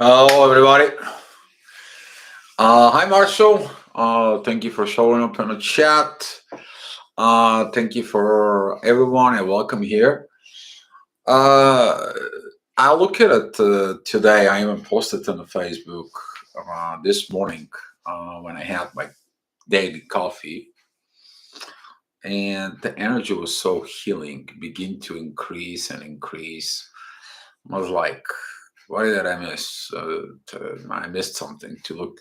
Hello, everybody. Hi, Marshall. Thank you for showing up in the chat. Thank you for everyone and welcome here. Uh, I look at it today. I even posted on the Facebook this morning when I had my daily coffee, and the energy was so healing, begin to increase and increase. I was like, "Why did I miss? I missed something to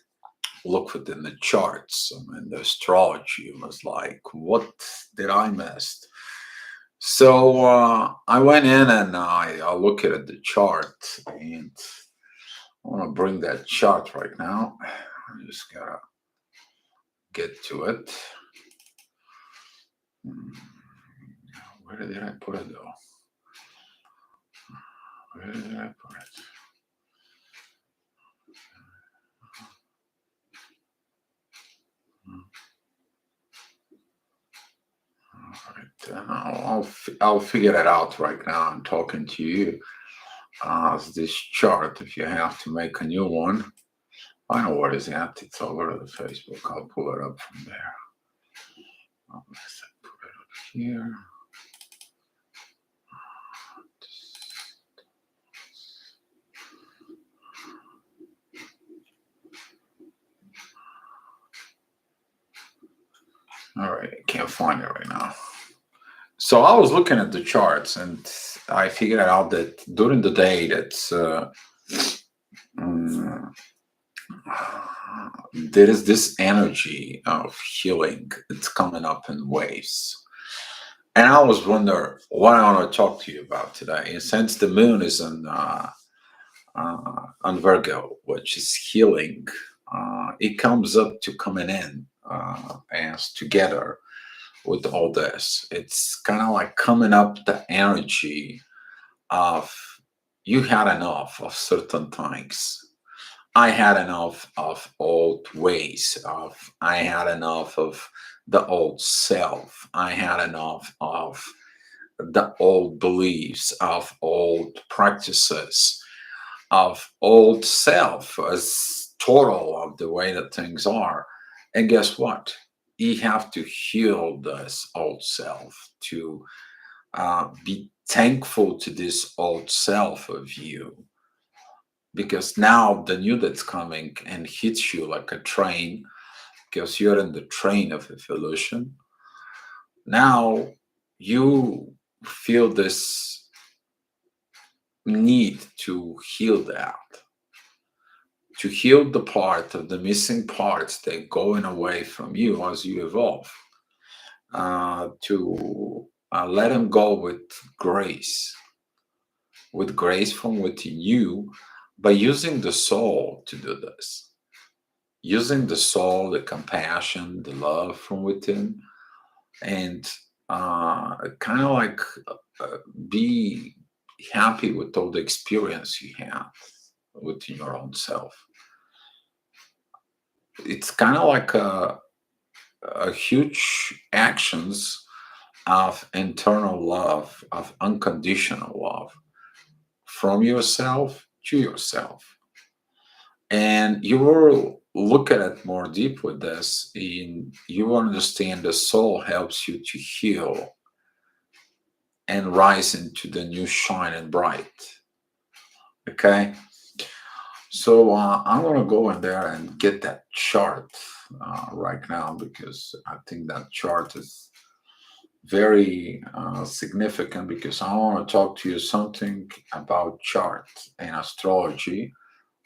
look within the charts. I mean, the astrology was like, what did I miss?" So I went in and I look at the chart, and I want to bring that chart right now. I just gotta get to it. Hmm, Where did I put it though? Where did I put it? All right, I'll figure it out right now. I'm talking to you. This chart, if you have to make a new one, I know what is at. It's over the Facebook. I'll pull it up from there. Let's put it up here. All right, I can't find it right now. So I was looking at the charts, and I figured out that during the day, um, there is this energy of healing. It's coming up in waves. And I was wondering what I want to talk to you about today. And since the moon is on Virgo, which is healing, it comes up to coming in as together with all this. It's kind of like coming up the energy of you had enough of certain things. I had enough of old ways of I had enough of the old self. I had enough of the old beliefs, of old practices, of old self as total of the way that things are. And guess what? You have to heal this old self to be thankful to this old self of you, because now the new that's coming and hits you like a train, because you're in the train of evolution. Now you feel this need to heal that, to heal the part of the missing parts that going away from you as you evolve, to let them go with grace from within you, by using the soul to do this, using the soul, the compassion, the love from within, and kind of like uh, be happy with all the experience you have within your own self. It's kind of like a huge actions of internal love, of unconditional love from yourself to yourself. And you will look at it more deep with this, and you will understand the soul helps you to heal and rise into the new shine and bright. Okay, so I'm gonna go in there and get that chart right now, because I think that chart is very significant, because I want to talk to you something about chart and astrology.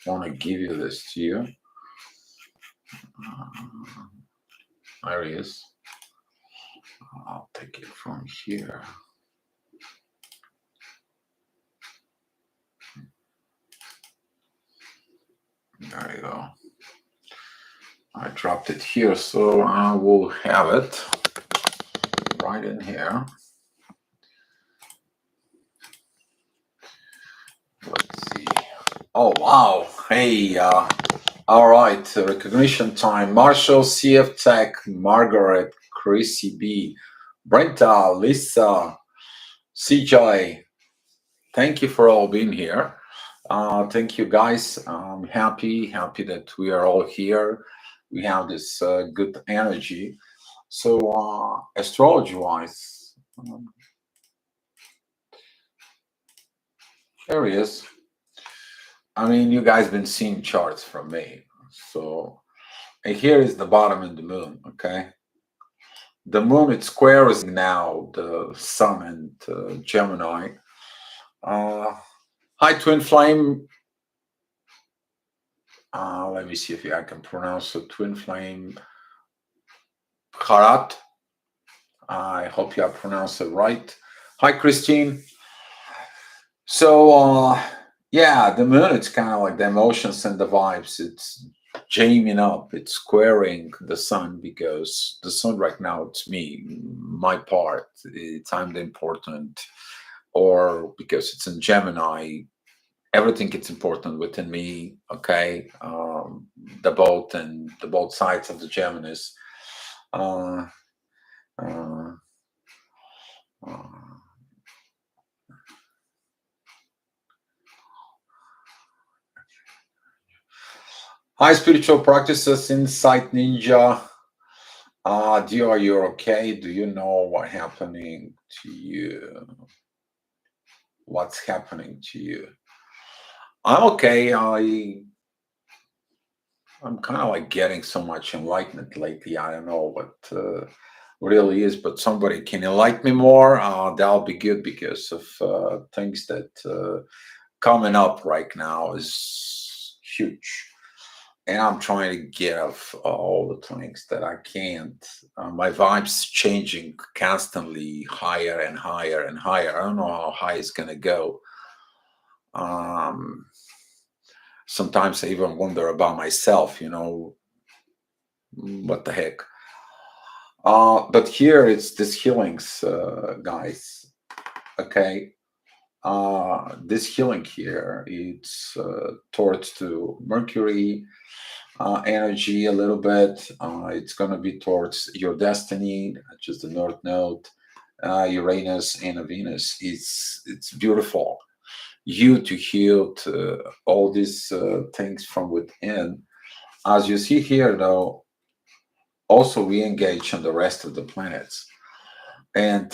I want to give you this to you. Uh, there he is. I'll take it from here. There you go. I dropped it here, so I will have it right in here. Let's see. Oh, wow. Hey, all right. Recognition time. Marshall, CF Tech, Margaret, Chrissy B, Brenta, Lisa, CJ. Thank you for all being here. Thank you, guys. I'm happy that we are all here. We have this good energy. So, astrology-wise, curious. I mean, you guys been seeing charts from me. So, and here is the bottom and the moon. Okay, the moon it's squaring now the sun and Gemini. Uh, Hi, twin flame. Let me see if I can pronounce the twin flame. Harat. I hope you have pronounced it right. Hi, Christine. So, yeah, the moon, it's kind of like the emotions and the vibes. It's jamming up, it's squaring the sun because the sun right now, it's me, my part. It's I'm the important, or because it's in Gemini, everything gets important within me. Okay, the both sides of the Geminis. Uh, uh, uh, Hi, spiritual practices, Insight Ninja. Dio, are you okay? Do you know what happening to you? What's happening to you? I'm okay. I'm kind of like getting so much enlightenment lately. I don't know what really is, but somebody can enlighten me more. That'll be good because of things that coming up right now is huge. And I'm trying to get off all the things that I can't. My vibe's changing constantly, higher and higher and higher. I don't know how high it's gonna go. Um, Sometimes I even wonder about myself. What the heck? But here it's this healings, guys. Okay, this healing here, it's towards to Mercury energy a little bit. It's going to be towards your destiny, which is the North Node, Uranus and a Venus. It's beautiful. You to heal to all these things from within. As you see here, though, also we engage on the rest of the planets. And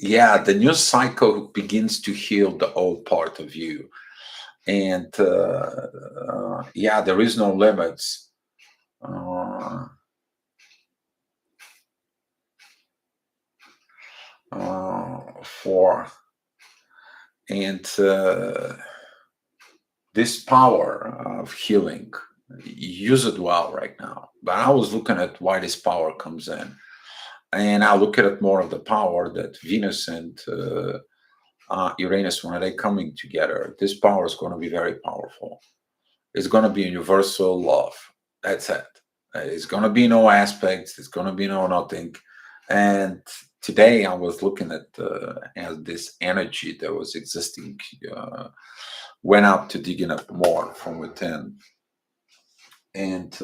yeah, the new cycle begins to heal the old part of you. And yeah, there is no limits uh, for and this power of healing. Use it well right now. But I was looking at why this power comes in, and I look at it more of the power that Venus and Uranus, when they coming together, this power is going to be very powerful. It's going to be universal love. That's it. It's going to be no aspects. It's going to be no nothing. And today I was looking at this energy that was existing, went up to digging up more from within, and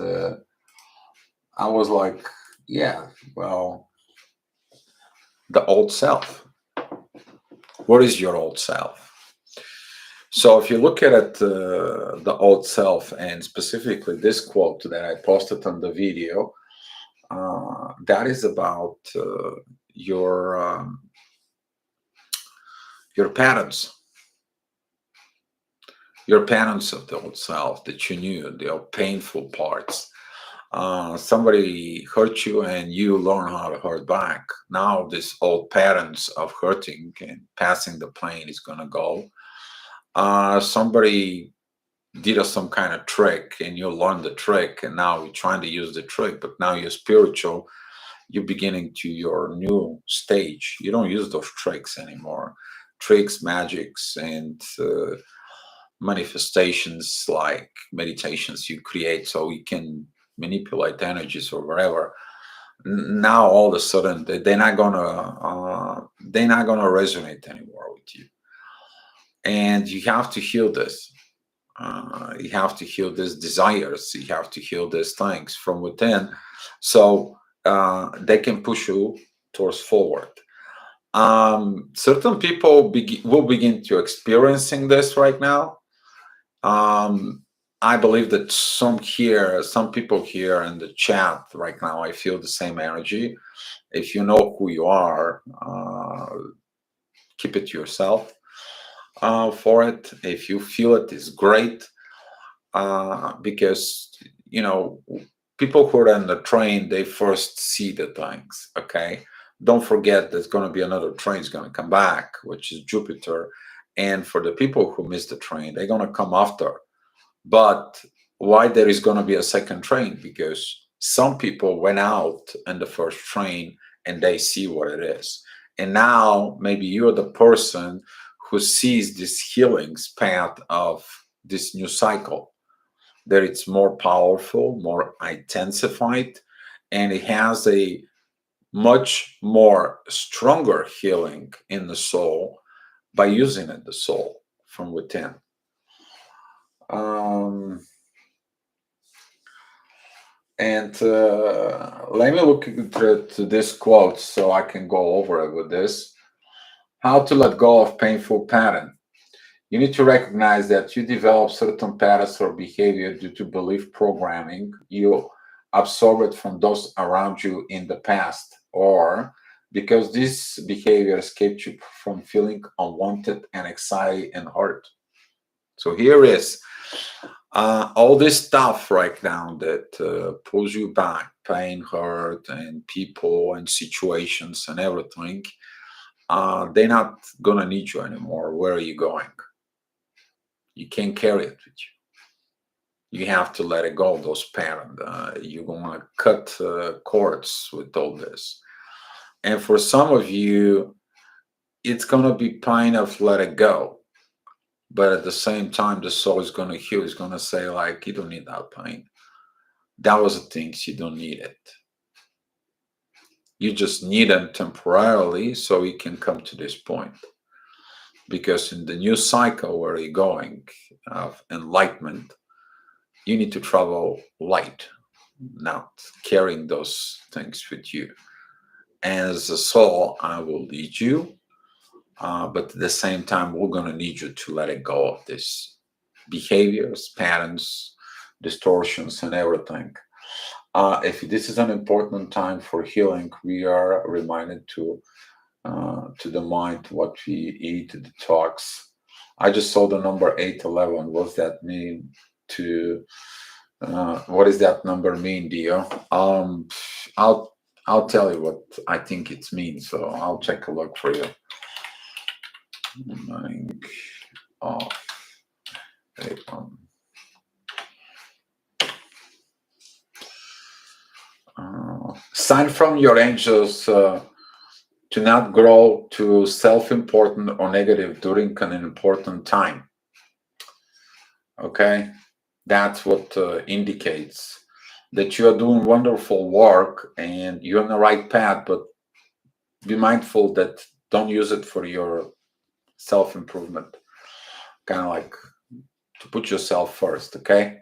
I was like, yeah, well, the old self. What is your old self? So if you look at it, the old self, and specifically this quote that I posted on the video, that is about your patterns, your patterns of the old self that you knew, the painful parts. Somebody hurt you and you learn how to hurt back. Now this old patterns of hurting and passing the plane is gonna go. Somebody did us some kind of trick and you learn the trick and now you're trying to use the trick, but now you're spiritual, you're beginning to your new stage. You don't use those tricks anymore. Tricks, magics, and manifestations like meditations you create so you can manipulate energies or whatever. Now all of a sudden they're not gonna resonate anymore with you, and you have to heal this. You have to heal these desires. You have to heal these things from within, so they can push you towards forward. Certain people will begin to experiencing this right now. I believe that some people here in the chat right now, I feel the same energy. If you know who you are, keep it to yourself for it. If you feel it is great, because you know people who are on the train, they first see the things. Okay, don't forget there's going to be another train is going to come back, which is Jupiter, and for the people who miss the train, they're going to come after. But why there is going to be a second train? Because some people went out in the first train and they see what it is. And now maybe you're the person who sees this healing path of this new cycle, that it's more powerful, more intensified, and it has a much more stronger healing in the soul by using it, the soul from within. Um, And let me look to this quote so I can go over it with this. How to let go of painful pattern. You need to recognize that you develop certain patterns or behavior due to belief programming. You absorb it from those around you in the past, or because these behaviors kept you from feeling unwanted and anxiety and hurt. So here is all this stuff right now that pulls you back, pain, hurt, and people and situations and everything. They're not gonna need you anymore. Where are you going? You can't carry it with you. You have to let it go. Those patterns. You're gonna cut cords with all this. And for some of you, it's gonna be pain of let it go. But at the same time, the soul is gonna heal. It's gonna say like, you don't need that pain. That was the things you don't need it. You just need them temporarily so you can come to this point. Because in the new cycle where you're going of enlightenment, you need to travel light, not carrying those things with you. As a soul, I will lead you, but at the same time, we're going to need you to let it go of this behaviors, patterns, distortions, and everything. If this is an important time for healing, we are reminded to the mind what we eat, the detox. I just saw the number 811. What's that mean? To what does that number mean, Dio? I'll I'll tell you what I think it means. So I'll take a look for you. Like, oh, eight, sign from your angels to not grow too self-important or negative during an important time. Okay, that's what indicates that you are doing wonderful work and you're on the right path, but be mindful that don't use it for your self-improvement. Kind of like to put yourself first. Okay,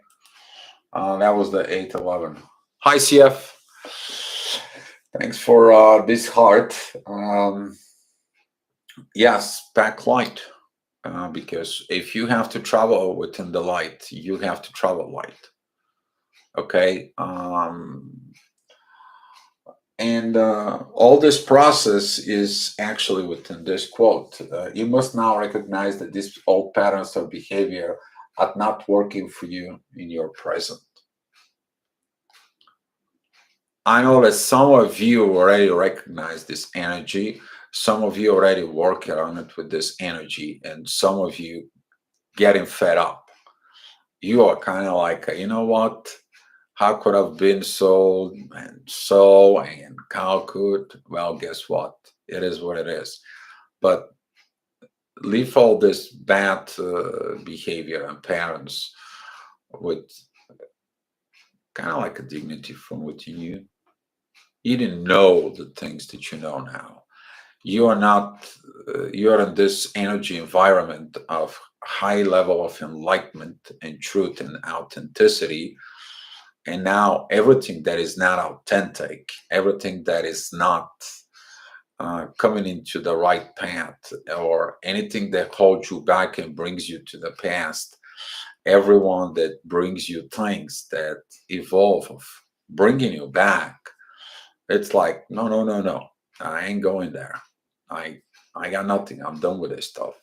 that was the 811. Hi, CF. Thanks for this heart. Yes, pack light. Because if you have to travel within the light, you have to travel light. Okay. And all this process is actually within this quote. You must now recognize that these old patterns of behavior are not working for you in your present. I know that some of you already recognize this energy. Some of you already work on it with this energy, and some of you getting fed up. You are kind of like, you know what? How could have been so and so and how could? Well, guess what? It is what it is. But leave all this bad behavior and patterns with kind of like a dignity from within you. You didn't know the things that you know now. You are not, you are in this energy environment of high level of enlightenment and truth and authenticity. And now everything that is not authentic, everything that is not coming into the right path, or anything that holds you back and brings you to the past, everyone that brings you things that evolve of bringing you back, it's like, no, no, no, no, I ain't going there. I I got nothing. I'm done with this stuff.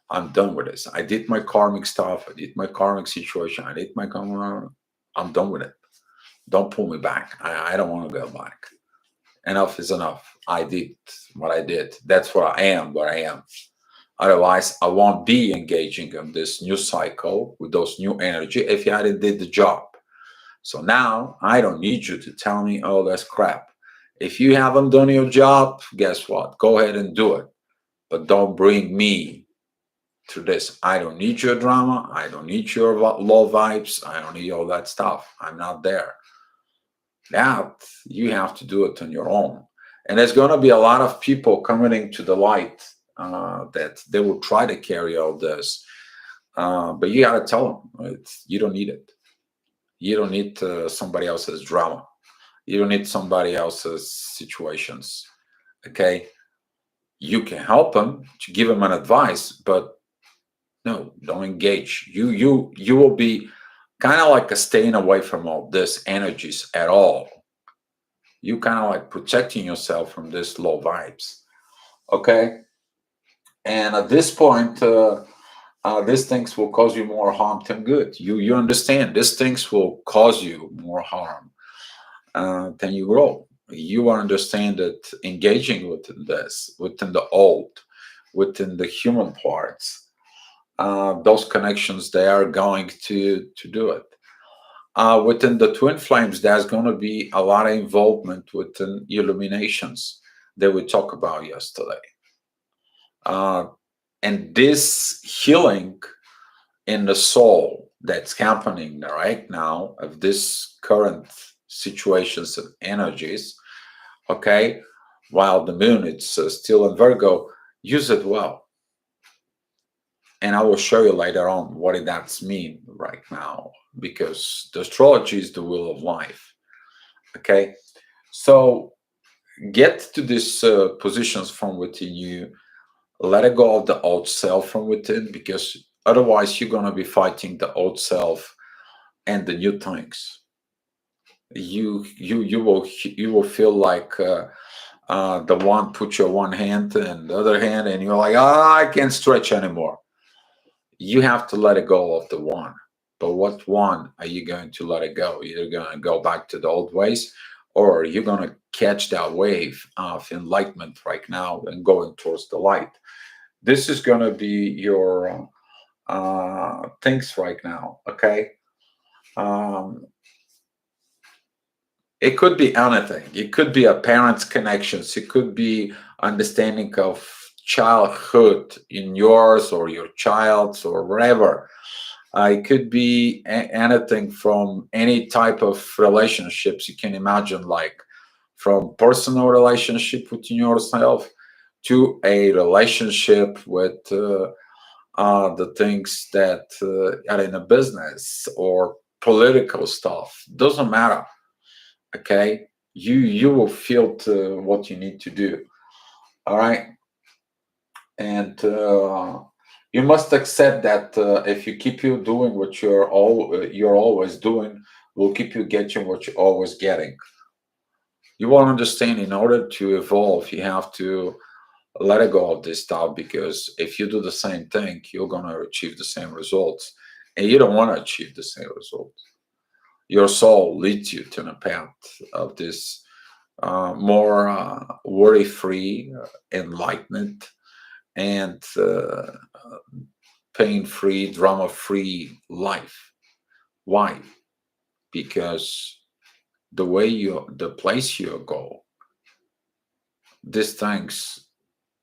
I'm done with this. I did my karmic stuff. I did my karmic situation. I did my karma. I'm done with it. Don't pull me back. I don't want to go back. Enough is enough. I did what I did. That's what I am, where I am. Otherwise, I won't be engaging in this new cycle with those new energy if I didn't did the job. So now I don't need you to tell me, oh, that's crap. If you haven't done your job, guess what? Go ahead and do it. But don't bring me to this. I don't need your drama. I don't need your low vibes. I don't need all that stuff. I'm not there. That you have to do it on your own. And there's going to be a lot of people coming into the light that they will try to carry all this. But you got to tell them, you don't need it. You don't need somebody else's drama. You don't need somebody else's situations. Okay. You can help them to give them an advice, but no, don't engage. You will be kind of like a staying away from all this energies at all. You kind of like protecting yourself from this low vibes. Okay. And at this point, these things will cause you more harm than good. You understand these things will cause you more harm than you grow. You understand that engaging within this, within the old, within the human parts, those connections, they are going to do it. Within the twin flames, there's going to be a lot of involvement within illuminations that we talked about yesterday. Uh, and this healing in the soul that's happening right now of this current situations and energies, okay, while the moon it's still in Virgo, use it well. And I will show you later on what that's mean right now, because the astrology is the wheel of life. Okay, so get to these positions from within you. Let it go of the old self from within, because otherwise you're gonna be fighting the old self and the new things. You will feel like the one put your one hand and the other hand, and you're like, ah, I can't stretch anymore. You have to let it go of the one. But what one are you going to let it go? You're going to go back to the old ways, or you're going to catch that wave of enlightenment right now and going towards the light. This is going to be your things right now. Okay. Um, it could be anything. It could be a parent's connections. It could be understanding of childhood in yours or your child's or whatever. It could be anything from any type of relationships you can imagine, like from personal relationship within yourself to a relationship with the things that are in a business or political stuff. Doesn't matter. Okay, you will feel what you need to do. All right, and you must accept that if you keep you doing what you're always doing, will keep you getting what you're always getting. You will understand, in order to evolve, you have to let it go of this stuff, because if you do the same thing, you're gonna achieve the same results, and you don't want to achieve the same results. Your soul leads you to the path of this more worry-free, enlightenment, and pain-free, drama-free life. Why? Because the place you go, these things,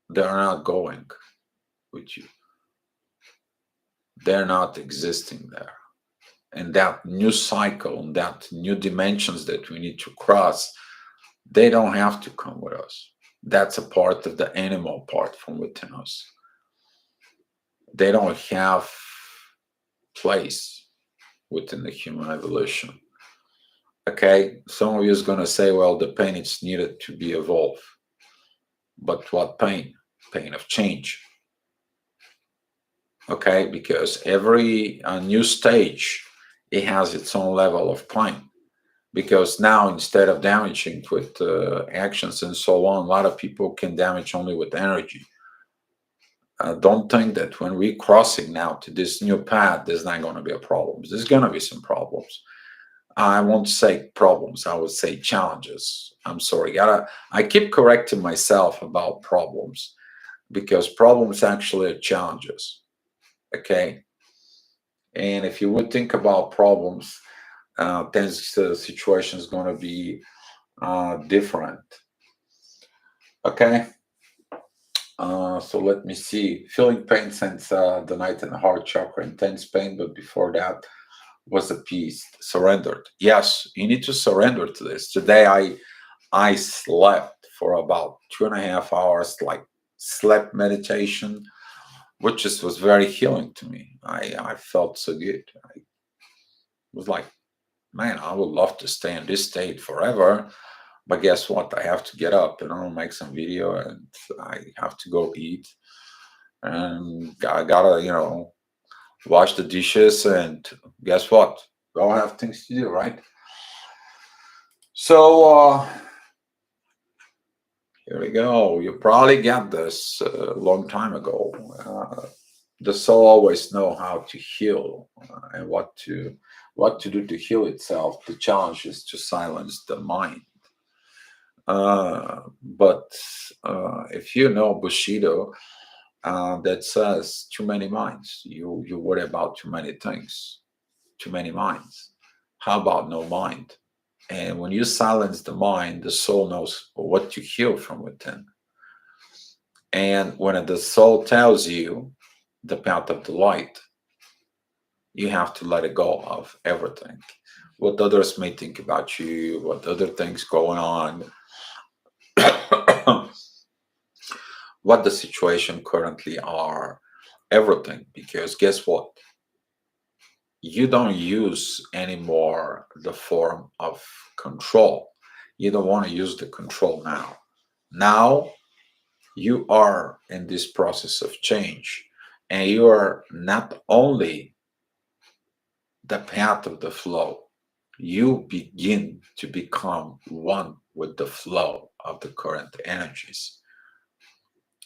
they're not going with you. They're not existing there. And that new cycle, and that new dimensions that we need to cross, they don't have to come with us. That's a part of the animal part from within us. They don't have place within the human evolution. Okay, some of you is going to say, well, the pain is needed to be evolved. But what pain? Pain of change. Okay, because every new stage, it has its own level of pain. Because now, instead of damaging with actions and so on, a lot of people can damage only with energy. Don't think that when we're crossing now to this new path, there's not going to be a problem. There's going to be some problems. I won't say problems. I would say challenges. I'm sorry. I keep correcting myself about problems because problems actually are challenges. Okay. And if you would think about problems, then the situation is going to be different. Okay. So let me see. Feeling pain since the night in the heart chakra, intense pain, but before that was a peace, surrendered. Yes, you need to surrender to this. Today I slept for about 2.5 hours, like slept meditation, which just was very healing to me. I felt so good. I was like, man, I would love to stay in this state forever. But guess what? I have to get up, make some video, and I have to go eat. And I gotta, wash the dishes, and guess what? We all have things to do, right? So here we go. You probably got this a long time ago. The soul always know how to heal and what to do to heal itself. The challenge is to silence the mind. But if you know Bushido, that says too many minds. You worry about too many things, too many minds. How about no mind? And when you silence the mind, the soul knows what to heal from within. And when the soul tells you the path of the light, you have to let it go of everything. What others may think about you, what other things going on, what the situation currently are, everything. Because guess what? You don't use anymore the form of control. You don't want to use the control now. Now you are in this process of change, and you are not only the path of the flow, you begin to become one with the flow of the current energies.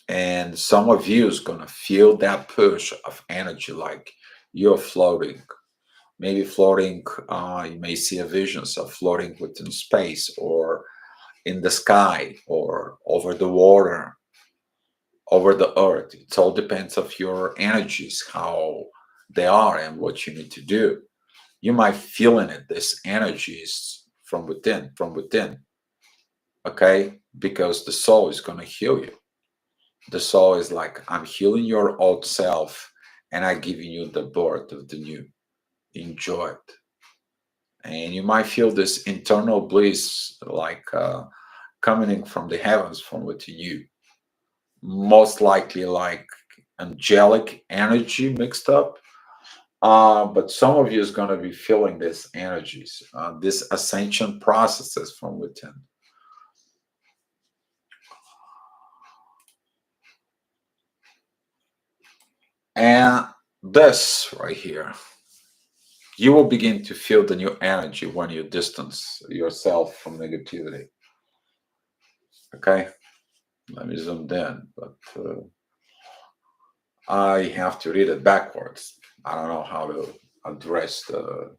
And some of you is going to feel that push of energy, like you're floating. Maybe floating, you may see a visions of floating within space or in the sky or over the water, over the earth. It all depends of your energies, how they are and what you need to do. You might feel in it this energies from within, okay? Because the soul is going to heal you. The soul is like, I'm healing your old self and I'm giving you the birth of the new. Enjoy it. And you might feel this internal bliss like coming in from the heavens from within you. Most likely like angelic energy mixed up. But some of you is going to be feeling these energies, these ascension processes from within. And this right here, you will begin to feel the new energy when you distance yourself from negativity. Okay, let me zoom in, but I have to read it backwards. I don't know how to address the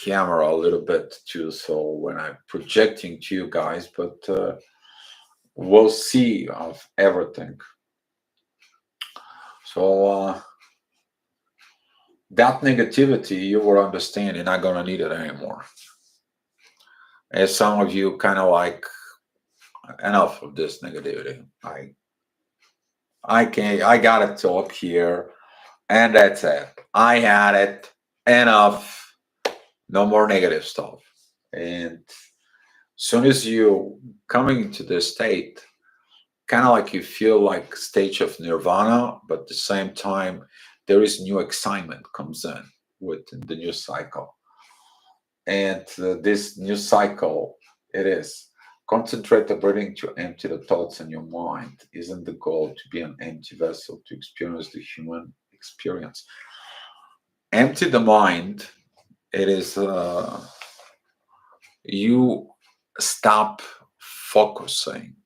camera a little bit too, so when I'm projecting to you guys, but we'll see of everything. So that negativity, you will understand you're not gonna need it anymore. As some of you kind of like, enough of this negativity. I got it till up here, and that's it. I had it. Enough. No more negative stuff. And soon as you coming into this state, kind of like you feel like stage of nirvana, but at the same time, there is new excitement comes in with the new cycle. And this new cycle, it is. Concentrate the breathing to empty the thoughts in your mind. Isn't the goal to be an empty vessel to experience the human experience? Empty the mind. It is you stop focusing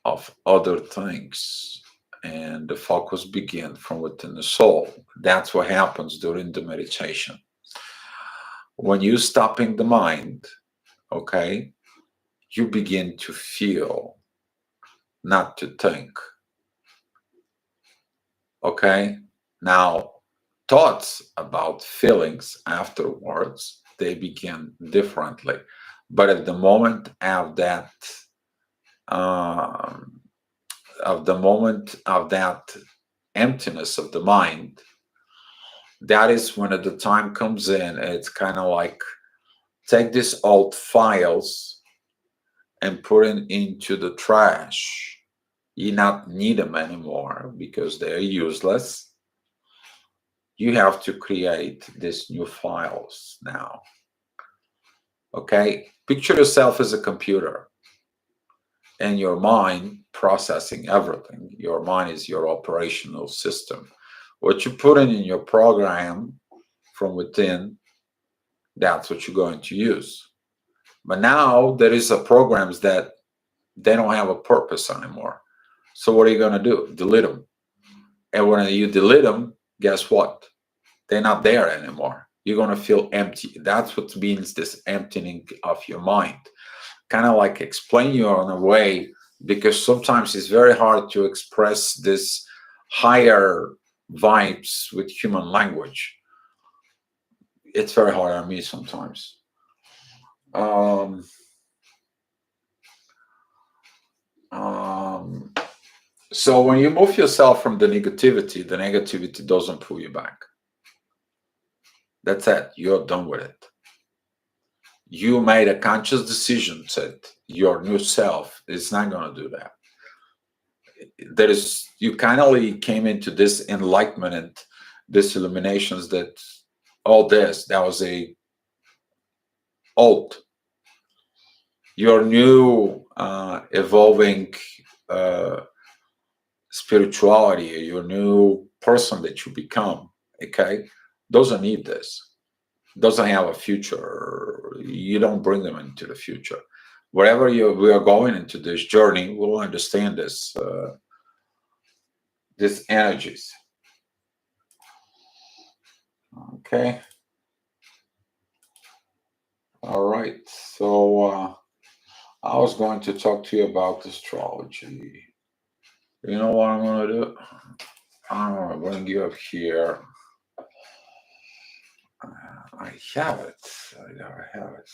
of other things, and the focus begin from within the soul. That's what happens during the meditation. When you stop in the mind, okay, you begin to feel, not to think. Okay, now thoughts about feelings afterwards, they begin differently, but at the moment um, of the moment of that emptiness of the mind, that is when the time comes in. It's kind of like take these old files and put it into the trash. You not need them anymore because they're useless. You have to create these new files now. Okay, picture yourself as a computer and your mind processing everything. Your mind is your operational system. What you put in your program from within, that's what you're going to use. But now there is a programs that they don't have a purpose anymore. So what are you going to do? Delete them. And when you delete them, guess what? They're not there anymore. You're going to feel empty. That's what means this emptying of your mind. Kind of like explain you in a way, because sometimes it's very hard to express this higher vibes with human language. It's very hard on me sometimes. Um, um, so when you move yourself from the negativity doesn't pull you back. That's it. You're done with it. You made a conscious decision that your new self is not going to do that. There is, you kind of came into this enlightenment, this illuminations that all this, that was a old. Your new evolving uh, spirituality, your new person that you become, okay, doesn't need this. Doesn't have a future. You don't bring them into the future. Wherever we are going into this journey, we'll understand this energies. Okay. All right. So I was going to talk to you about astrology. You know what I'm going to do? I'm going to bring you up here. I have it. I have it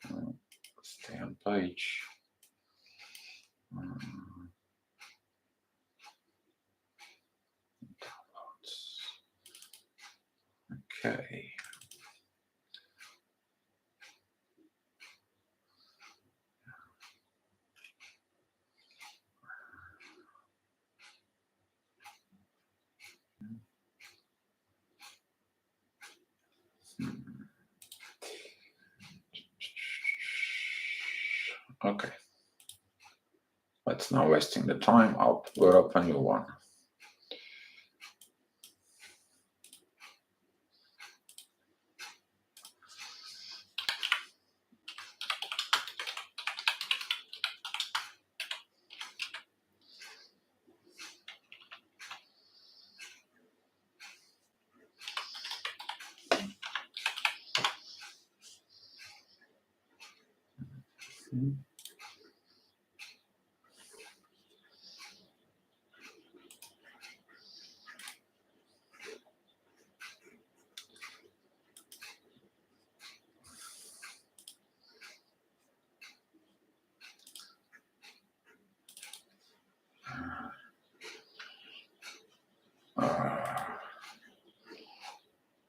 somewhere. Stay on page. Okay. Okay. Let's not wasting the time. I'll put up a new one.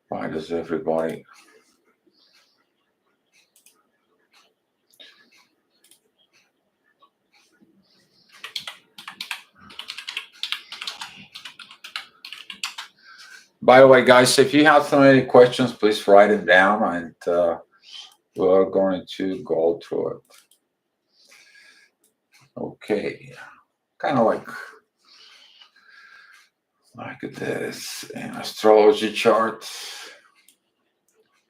Why does everybody? By the way, guys, if you have so many questions, please write them down, and We're going to go through it. Okay, kind of like this an astrology chart.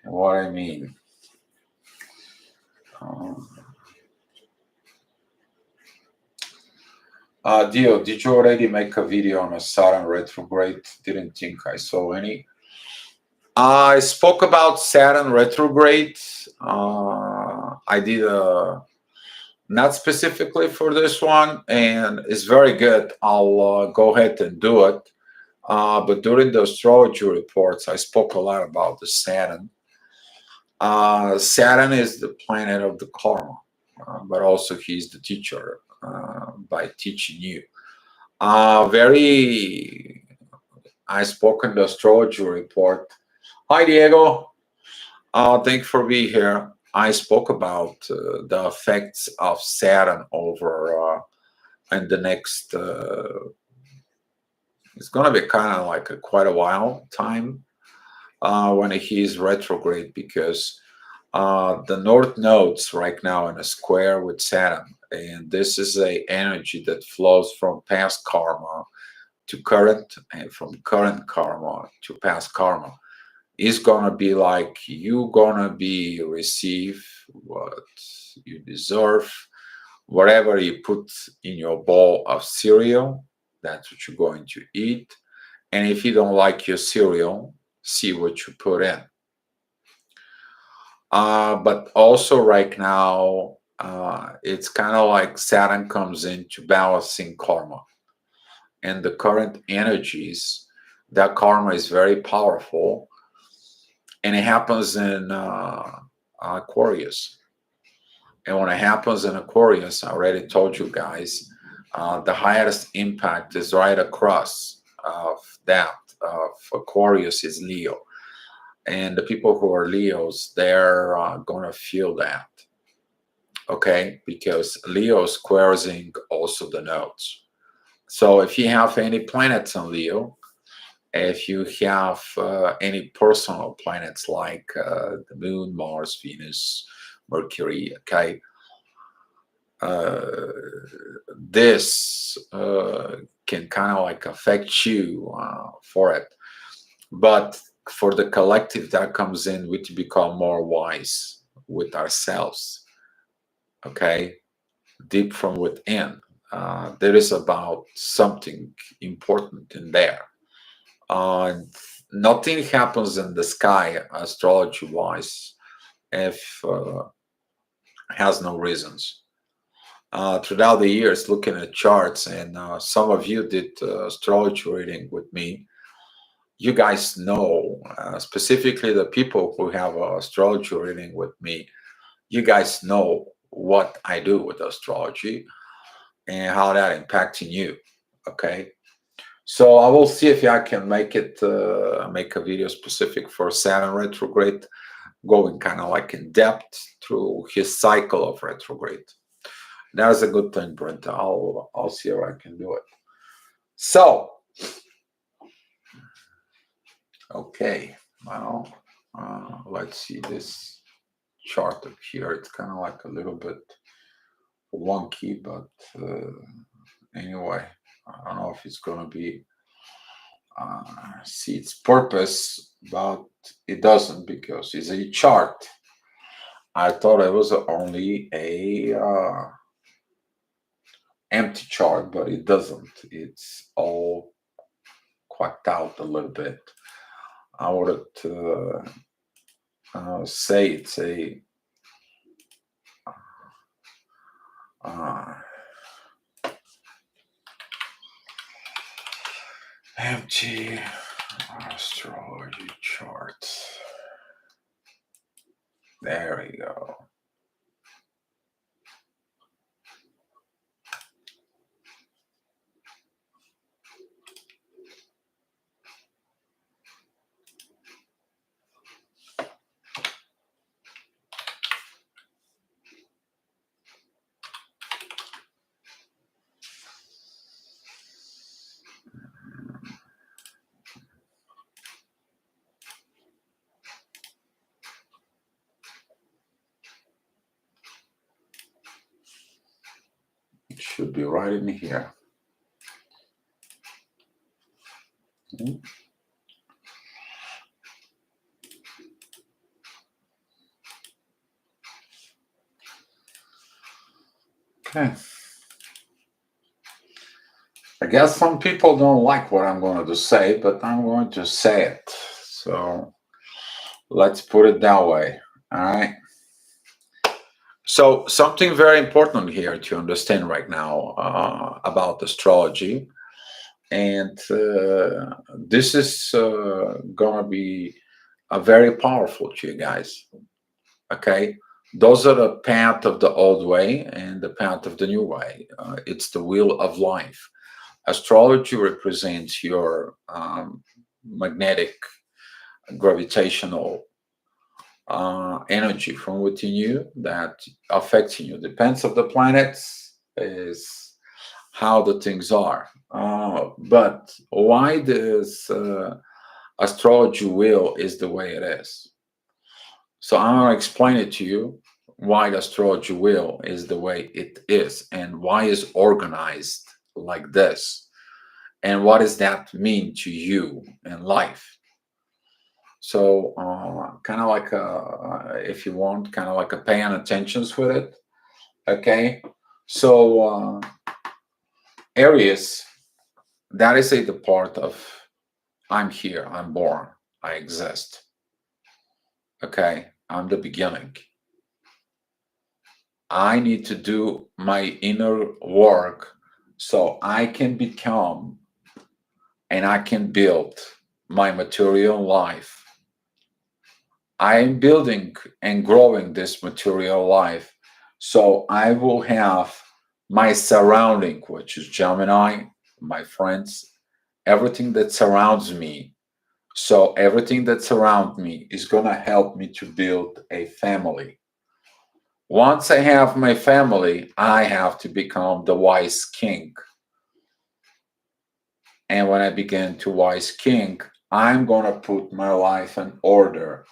And what I mean, um, Dio, did you already make a video on a Saturn retrograde? Didn't think I saw any. I spoke about Saturn retrograde. I did a not specifically for this one, and it's very good. I'll go ahead and do it. But during the astrology reports, I spoke a lot about the Saturn. Saturn is the planet of the karma, but also he's the teacher by teaching you. Very, I spoke in the astrology report. Hi, Diego. Thanks for being here. I spoke about the effects of Saturn over in the next. It's going to be kind of like quite a while time when he's retrograde because the North Node's right now in a square with Saturn, and this is a energy that flows from past karma to current, and from current karma to past karma. Is gonna be like you gonna be receive what you deserve, whatever you put in your bowl of cereal, that's what you're going to eat. And if you don't like your cereal, see what you put in. But also right now, it's kind of like Saturn comes into balancing karma and the current energies. That karma is very powerful, and it happens in Aquarius. And when it happens in Aquarius, I already told you guys, the highest impact is right across of that of Aquarius is Leo. And the people who are Leos, they're going to feel that, okay? Because Leo squares also the nodes. So if you have any planets in Leo, if you have any personal planets like the Moon, Mars, Venus, Mercury, okay, uh, this can kind of like affect you for it. But for the collective that comes in, we to become more wise with ourselves, okay, deep from within. There is about something important in there. Uh, Nothing happens in the sky, astrology wise, if has no reasons. Throughout the years, looking at charts, and some of you did astrology reading with me, you guys know, specifically the people who have astrology reading with me, you guys know what I do with astrology and how that impacting you. Okay, so I will see if I can make it make a video specific for Saturn retrograde, going kind of like in depth through his cycle of retrograde. That's a good thing, Brent. I'll see if I can do it. So, okay, well, let's see this chart up here. It's kind of like a little bit wonky, but anyway, I don't know if it's gonna be see its purpose, but it doesn't because it's a chart. I thought it was only a empty chart, but it doesn't. It's all quacked out a little bit. I would say it's a uh, empty astrology chart. There we go. should be right in here. Okay. I guess some people don't like what I'm going to say, but I'm going to say it. So let's put it that way. All right. So something very important here to understand right now about astrology, and this is going to be very powerful to you guys. Okay, those are the path of the old way and the path of the new way. It's the wheel of life. Astrology represents your magnetic, gravitational energy from within you that affects you. Depends of the planets is how the things are. But why this astrology wheel is the way it is? So I'm going to explain it to you why the astrology wheel is the way it is and why it's organized like this and what does that mean to you in life. So kind of like if you want, kind of like a paying attentions with it. Okay. So Aries, that is a the part of I'm here, I'm born, I exist. Okay, I'm the beginning. I need to do my inner work so I can become and I can build my material life. I am building and growing this material life so I will have my surrounding, which is Gemini, my friends, everything that surrounds me. So everything that surrounds me is going to help me to build a family. Once I have my family, I have to become the wise king. And when I begin to wise king, I'm going to put my life in order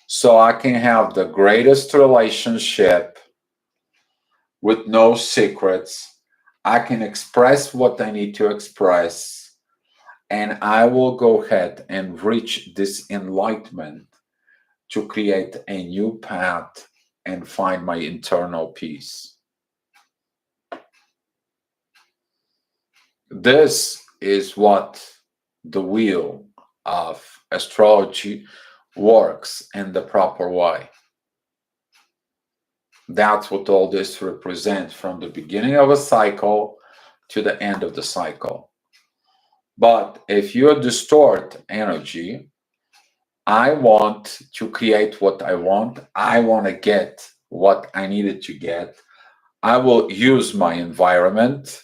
so I can have the greatest relationship with no secrets. I can express what I need to express, and I will go ahead and reach this enlightenment to create a new path and find my internal peace. This is what the wheel of astrology works in the proper way. That's what all this represents from the beginning of a cycle to the end of the cycle. But if you distort energy, I want to create what I want. I want to get what I needed to get. I will use my environment.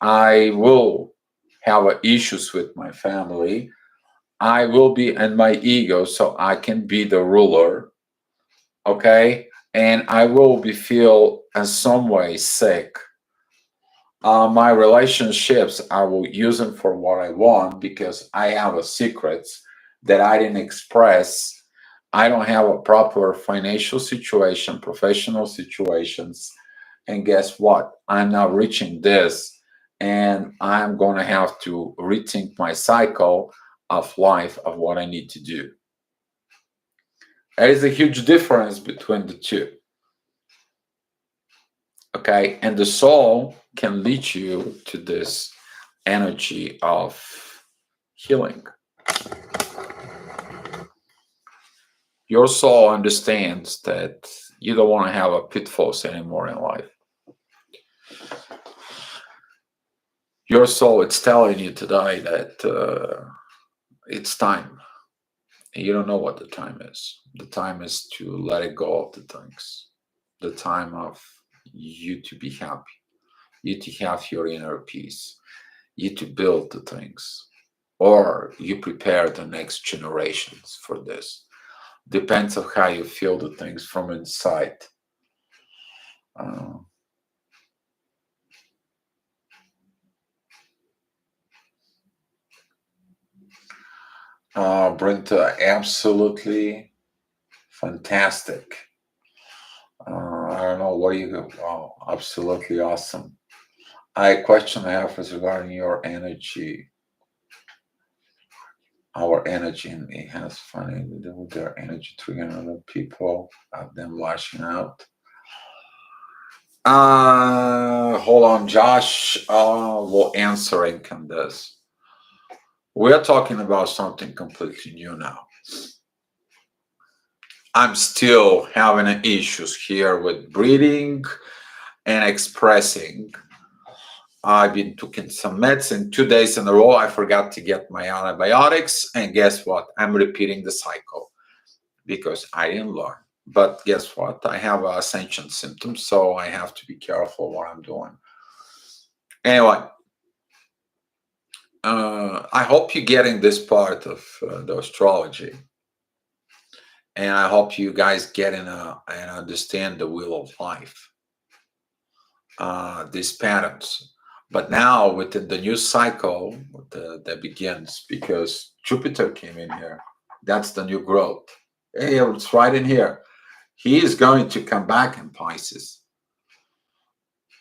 I will have issues with my family. I will be in my ego so I can be the ruler. Okay. And I will be feel in some way sick. My relationships, I will use them for what I want because I have a secrets that I didn't express. I don't have a proper financial situation, professional situations. And guess what? I'm not reaching this. And I'm going to have to rethink my cycle of life of what I need to do. There is a huge difference between the two. Okay. And the soul can lead you to this energy of healing. Your soul understands that you don't want to have a pitfalls anymore in life. Your soul, it's telling you today that it's time. And you don't know what the time is. The time is to let it go of the things. The time of you to be happy, you to have your inner peace, you to build the things, or you prepare the next generations for this. Depends on how you feel the things from inside. Uh, Brenta, absolutely fantastic. I don't know. What do you go? Wow, absolutely awesome. I question I have is regarding your energy, our energy, and it has funny to do with their energy triggering other people, them lashing out. Hold on, Josh. Will answering on this. We're talking about something completely new now. I'm still having issues here with breathing and expressing. I've been taking some medicine 2 days in a row. I forgot to get my antibiotics, and guess what? I'm repeating the cycle because I didn't learn. But guess what? I have ascension symptoms, so I have to be careful what I'm doing. Anyway, I hope you're getting this part of the astrology, and I hope you guys get in and understand the wheel of life, these patterns. But now within the new cycle that begins, because Jupiter came in here, that's the new growth. Hey, it's right in here. He is going to come back in Pisces.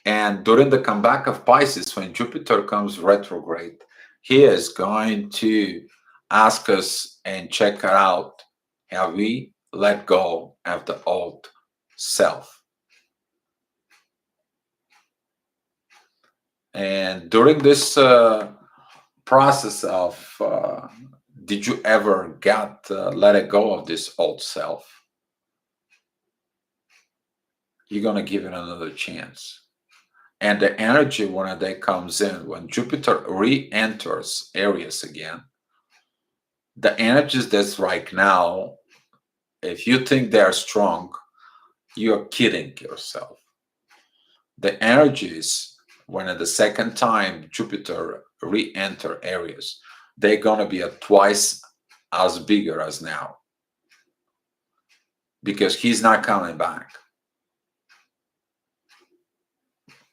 And during the comeback of Pisces, when Jupiter comes retrograde, he is going to ask us and check it out. Have we let go of the old self? And during this process of, did you ever let it go of this old self? You're going to give it another chance. And the energy when a day comes in, when Jupiter re-enters Aries again, the energies that's right now, if you think they're strong, you're kidding yourself. The energies when at the second time Jupiter re-enter Aries, they're gonna be twice as bigger as now because he's not coming back.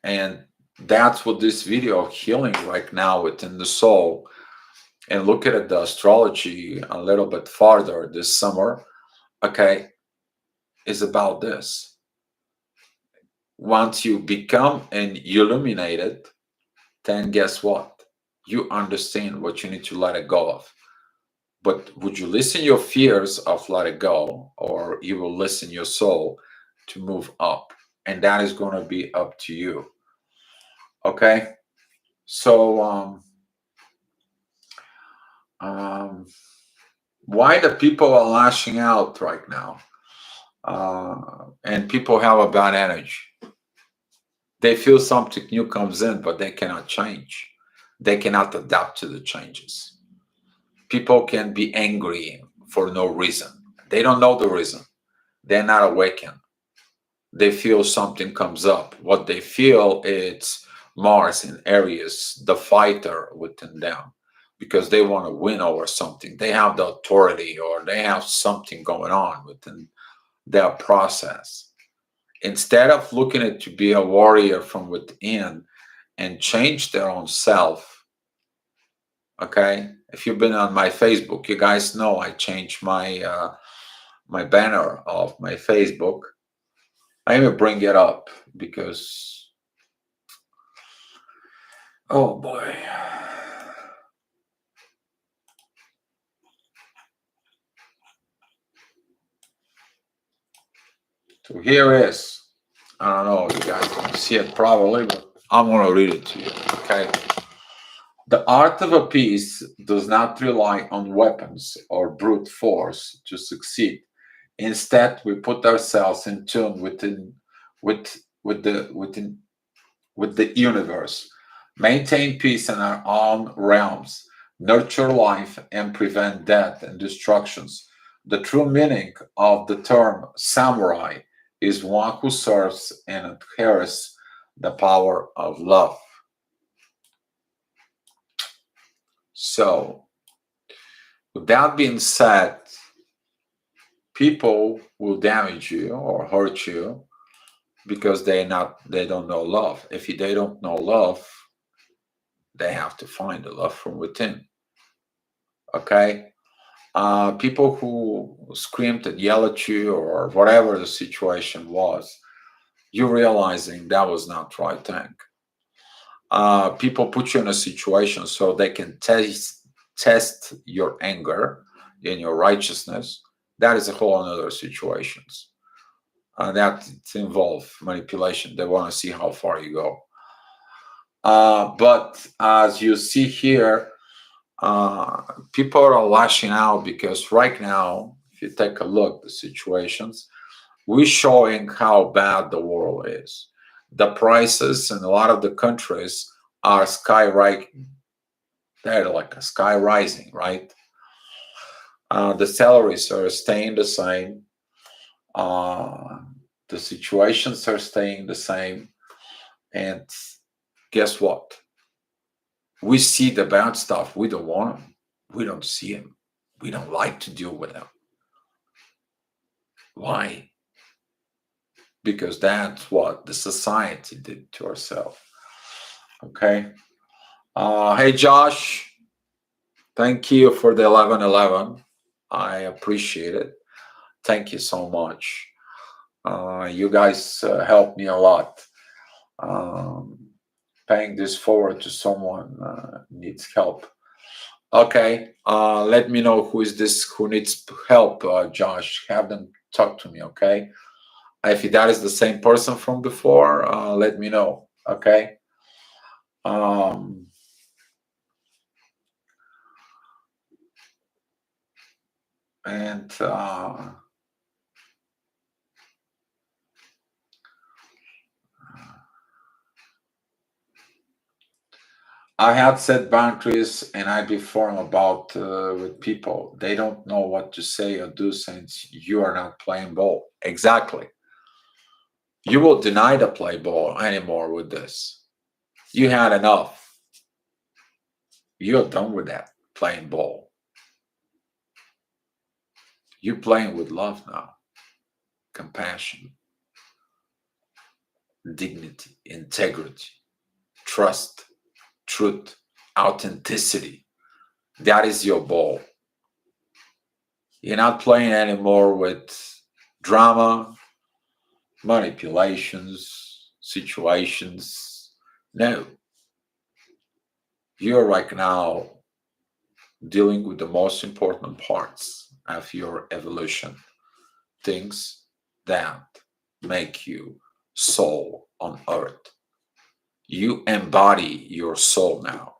And that's what this video of healing right now within the soul, and look at the astrology a little bit farther this summer, okay, is about this. Once you become and illuminated, then guess what? You understand what you need to let it go of. But would you listen your fears of let it go, or you will listen your soul to move up? And that is going to be up to you. Okay? So, why the people are lashing out right now? And people have a bad energy. They feel something new comes in, but they cannot change. They cannot adapt to the changes. People can be angry for no reason. They don't know the reason. They're not awakened. They feel something comes up. What they feel is Mars in Aries, the fighter within them, because they want to win over something. They have the authority, or they have something going on within their process. Instead of looking at to be a warrior from within and change their own self, okay? If you've been on my Facebook, you guys know I changed my banner of my Facebook. I even bring it up because, oh boy. So here is, I don't know if you guys can see it probably, but I'm going to read it to you, okay? The art of a peace does not rely on weapons or brute force to succeed. Instead, we put ourselves in tune with the universe, maintain peace in our own realms, nurture life, and prevent death and destructions. The true meaning of the term samurai is one who serves and adheres the power of love. So, with that being said, people will damage you or hurt you because they don't know love. If they don't know love, they have to find the love from within. Okay? People who screamed and yelled at you or whatever the situation was, you realizing that was not the right thing. People put you in a situation so they can test your anger and your righteousness. That is a whole other situations. That involve manipulation. They want to see how far you go. But as you see here, people are lashing out because right now, if you take a look at the situations, we're showing how bad the world is. The prices in a lot of the countries are skyrocketing. They're like a sky rising, right? The salaries are staying the same. Uh, the situations are staying the same. And guess what? We see the bad stuff. We don't want them. We don't see them. We don't like to deal with them. Why? Because that's what the society did to ourselves. Okay. Hey, Josh. Thank you for the 1111. I appreciate it. Thank you so much. You guys helped me a lot. Um, Paying this forward to someone needs help. Okay, let me know who is this who needs help, Josh. Have them talk to me, okay? If that is the same person from before, let me know, okay? Um, and I had set boundaries and I be firm about with people. They don't know what to say or do since you are not playing ball. Exactly. You will deny the play ball anymore with this. You had enough. You're done with that playing ball. You're playing with love now, compassion, dignity, integrity, trust, truth, authenticity. That is your ball. You're not playing anymore with drama, manipulations, situations. No, you're right now dealing with the most important parts of your evolution, things that make you soul on earth. You embody your soul now.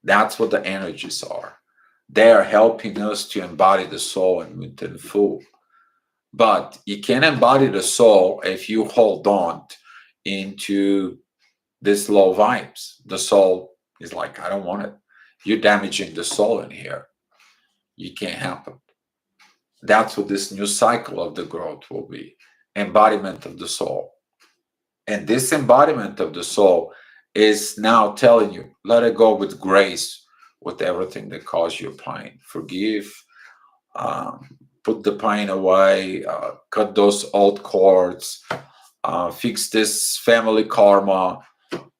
That's what the energies are. They are helping us to embody the soul and within full. But you can't embody the soul if you hold on into this low vibes. The soul is like, I don't want it. You're damaging the soul in here. You can't help it. That's what this new cycle of the growth will be. Embodiment of the soul. And this embodiment of the soul is now telling you, let it go with grace, with everything that caused you pain. Forgive, put the pain away, cut those old cords, fix this family karma.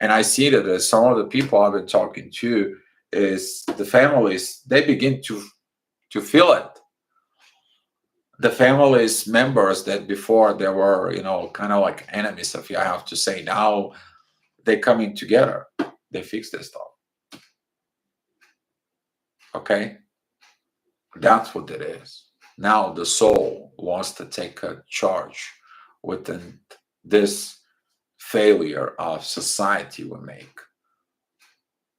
And I see that some of the people I've been talking to is the families, they begin to feel it. The families members that before they were, kind of like enemies, if I have to say, now they're coming together. They fix this stuff. Okay? That's what it is. Now the soul wants to take a charge within this failure of society we make.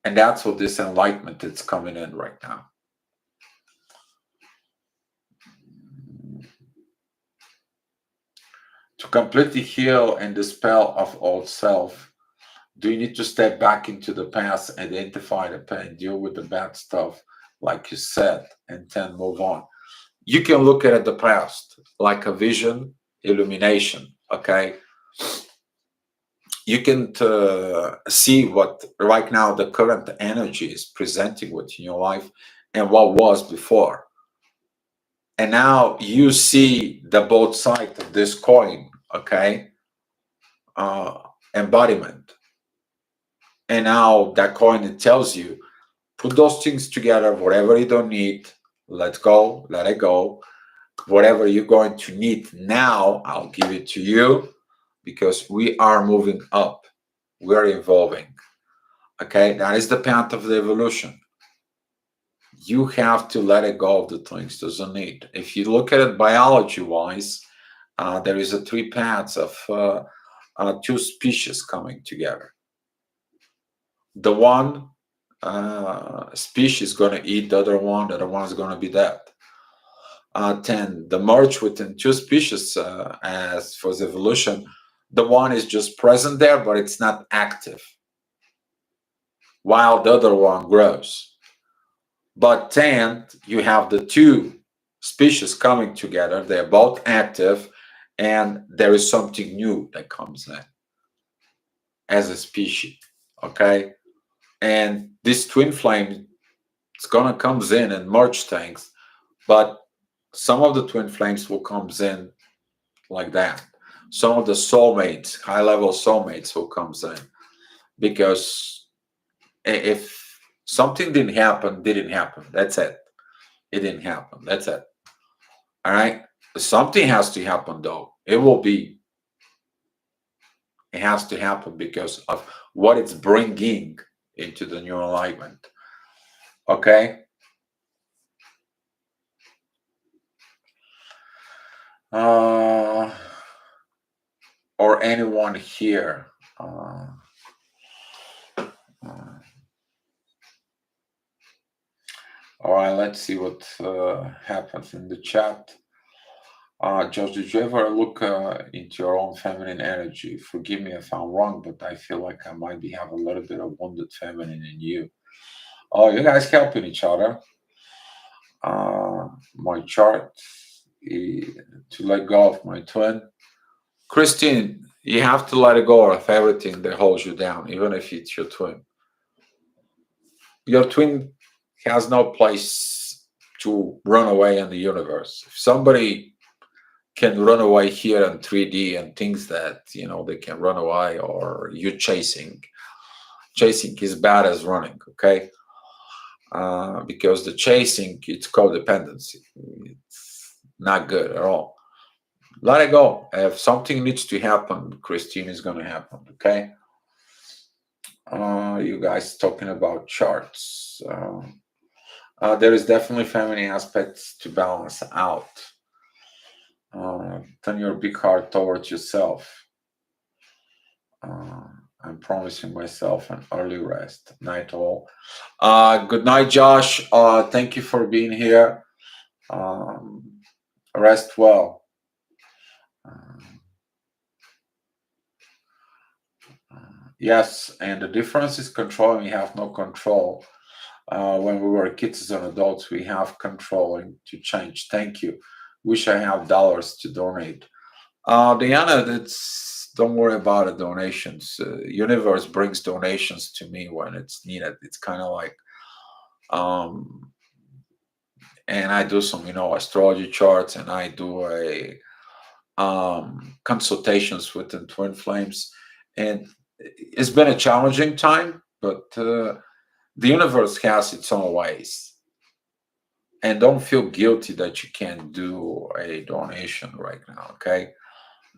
And that's what this enlightenment is coming in right now. To completely heal and dispel of old self, do you need to step back into the past, identify the pain, deal with the bad stuff, like you said, and then move on? You can look at the past like a vision, illumination, okay? You can see what right now the current energy is presenting within your life and what was before. And now you see the both sides of this coin, okay? Embodiment. And now that coin, it tells you, put those things together, whatever you don't need, let go, let it go. Whatever you're going to need now, I'll give it to you because we are moving up. We are evolving. Okay, that is the path of the evolution. You have to let it go of the things doesn't need. If you look at it biology wise, there is a three paths of two species coming together. The one species going to eat the other one is going to be dead. Then the merge within two species, as for the evolution, the one is just present there, but it's not active, while the other one grows. But then you have the two species coming together, they're both active, and there is something new that comes in as a species. Okay, and this twin flame it's gonna comes in and merge things, but some of the twin flames will comes in like that. Some of the soulmates, high level soulmates, will comes in because if something didn't happen. That's it. It didn't happen. That's it. All right. Something has to happen though. It has to happen because of what it's bringing into the new alignment. Okay. Or anyone here. All right, let's see what happens in the chat. Josh, did you ever look into your own feminine energy? Forgive me if I'm wrong, but I feel like I might be have a little bit of wounded feminine in you. Oh, you guys helping each other. My chart to let go of my twin. Christine, you have to let go of everything that holds you down, even if it's your twin. Your twin has no place to run away in the universe. If somebody can run away here in 3D and thinks that they can run away, or you're chasing is bad as running. Okay, because the chasing, it's codependency. It's not good at all. Let it go. If something needs to happen, Christine, is going to happen. Okay. You guys talking about charts. There is definitely feminine aspects to balance out. Turn your big heart towards yourself. I'm promising myself an early rest. Night all. Good night, Josh. Thank you for being here. Rest well. Yes, and the difference is control, and we have no control. When we were kids and adults, we have control to change. Thank you. Wish I have dollars to donate. Diana, don't worry about the donations. Universe brings donations to me when it's needed. It's kind of like, and I do some, astrology charts, and I do a consultations with the twin flames, and it's been a challenging time, but the universe has its own ways. And don't feel guilty that you can't do a donation right now, okay?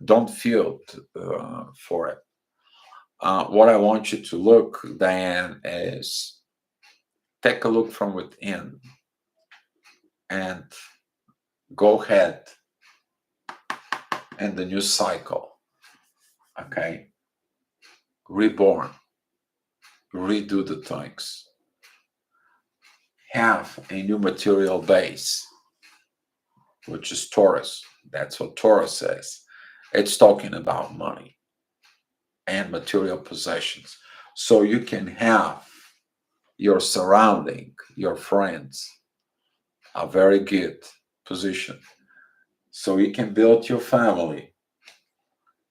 Don't feel for it. What I want you to look, Diane, is take a look from within and go ahead in the new cycle, okay? Reborn, redo the things, have a new material base, which is Taurus. That's what Taurus says. It's talking about money and material possessions. So you can have your surrounding, your friends, a very good position. So you can build your family.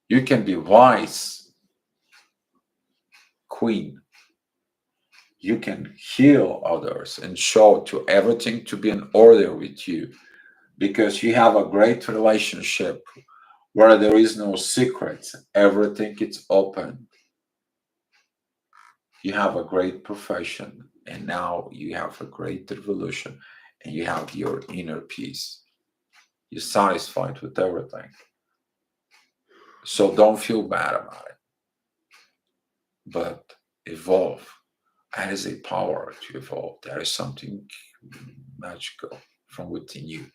You can be wise, queen. You can heal others and show to everything to be in order with you, because you have a great relationship where there is no secrets. Everything is open. You have a great profession, and now you have a great revolution, and you have your inner peace. You're satisfied with everything. So don't feel bad about it, but evolve. That is a power to evolve. There is something magical from within you.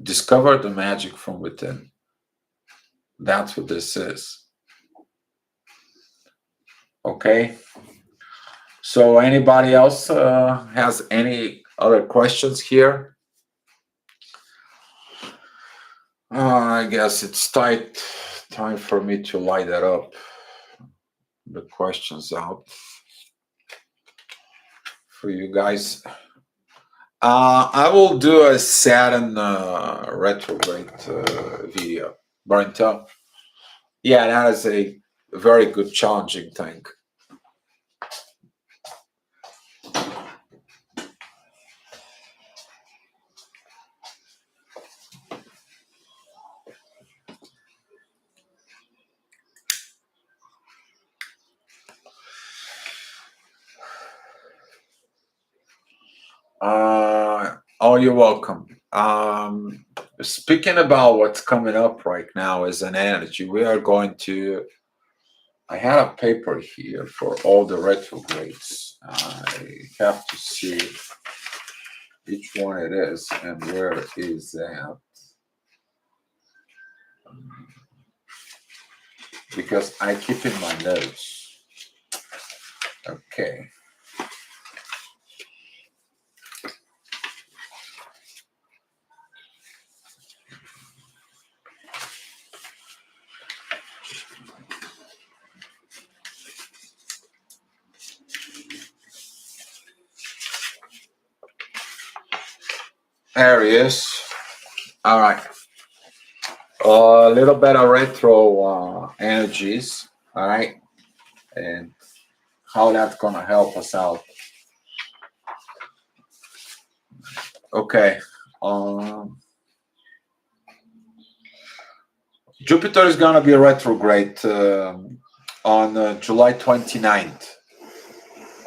Discover the magic from within. That's what this is. Okay. So anybody else has any other questions here? I guess it's time for me to light it up. The questions out for you guys. I will do a Saturn retrograde video. Burnt up. Yeah, that is a very good challenging thing. Oh, you're welcome. Speaking about what's coming up right now as an energy, we are going to. I had a paper here for all the retrogrades. I have to see each one it is and where is that. Because I keep in my notes. Okay. There he is. All right. A little bit of retro energies. All right. And how that's going to help us out. Okay. Jupiter is going to be retrograde on July 29th.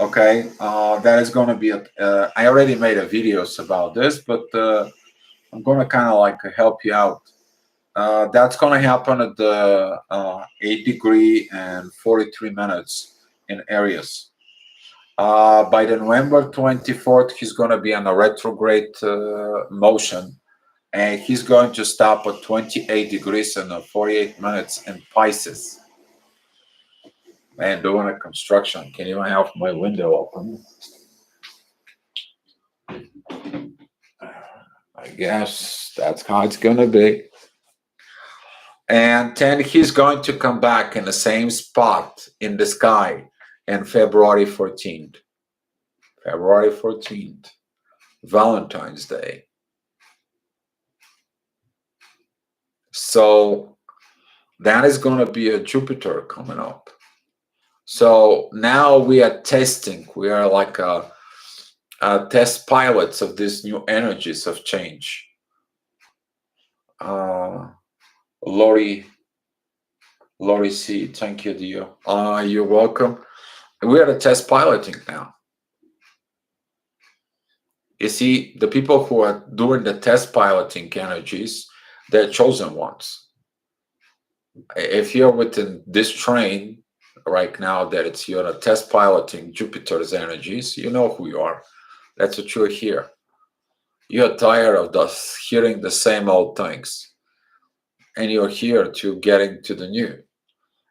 Okay. That is going to be, I already made a videos about this, but I'm going to kind of like help you out. That's going to happen at the 8 degree and 43 minutes in Aries. By the November 24th, he's going to be on a retrograde motion, and he's going to stop at 28 degrees and 48 minutes in Pisces. Man, doing a construction. Can't even have my window open. I guess that's how it's going to be. And then he's going to come back in the same spot in the sky in February 14th. February 14th, Valentine's Day. So that is going to be a Jupiter coming up. So now we are testing. We are like a test pilots of these new energies of change. Lori C, thank you, dear. You're welcome. We are the test piloting now. You see, the people who are doing the test piloting energies, they're chosen ones. If you're within this train right now, that it's you're a test piloting Jupiter's energies, you know who you are. That's what you're here. You're tired of hearing the same old things, and you're here to getting to the new.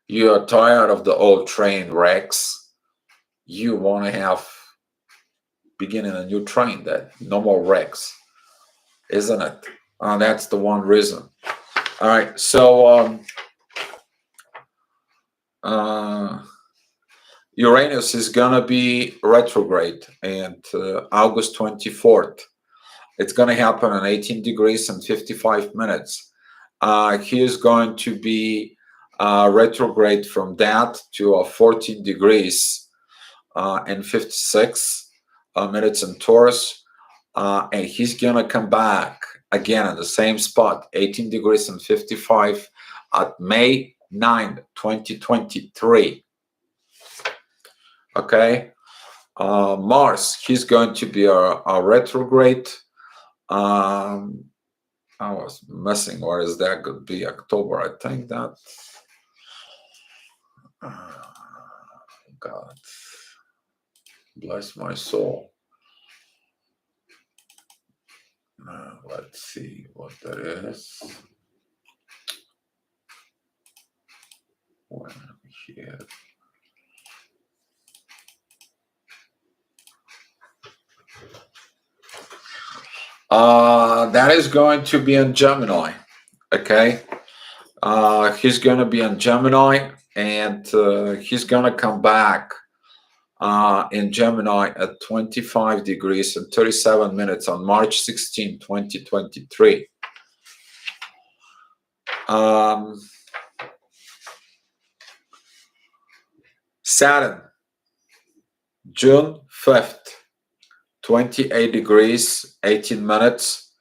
You're tired of the old train wrecks. You want to have beginning a new train that no more wrecks, isn't it? That's the one reason. All right, so Uranus is gonna be retrograde and August 24th. It's gonna happen on 18 degrees and 55 minutes. He is going to be retrograde from that to 14 degrees and 56 minutes in Taurus. And he's gonna come back again in the same spot, 18 degrees and 55 at May 9, 2023. Okay. Mars, he's going to be a retrograde I was missing. Where is that? Could be October. I think that. God bless my soul. Let's see what that is. Where here? That is going to be in Gemini. Okay. He's going to be in Gemini, and he's going to come back in Gemini at 25 degrees and 37 minutes on March 16, 2023. Saturn, June 5th, 28 degrees, 18 minutes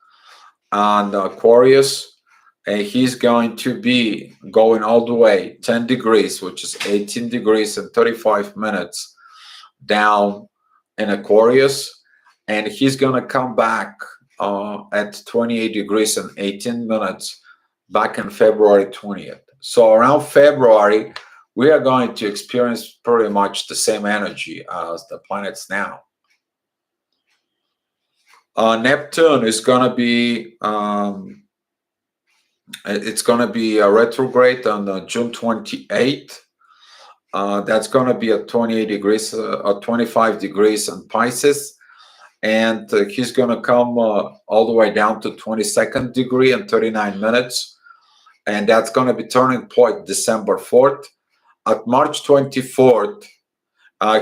on Aquarius. And he's going to be going all the way 10 degrees, which is 18 degrees and 35 minutes down in Aquarius. And he's going to come back at 28 degrees and 18 minutes back in February 20th. So around February, we are going to experience pretty much the same energy as the planets now. Neptune is going to be it's going to be a retrograde on June 28th. That's going to be at 28 degrees, 25 degrees in Pisces. And he's going to come all the way down to 22nd degree in 39 minutes. And that's going to be turning point December 4th. At March 24th,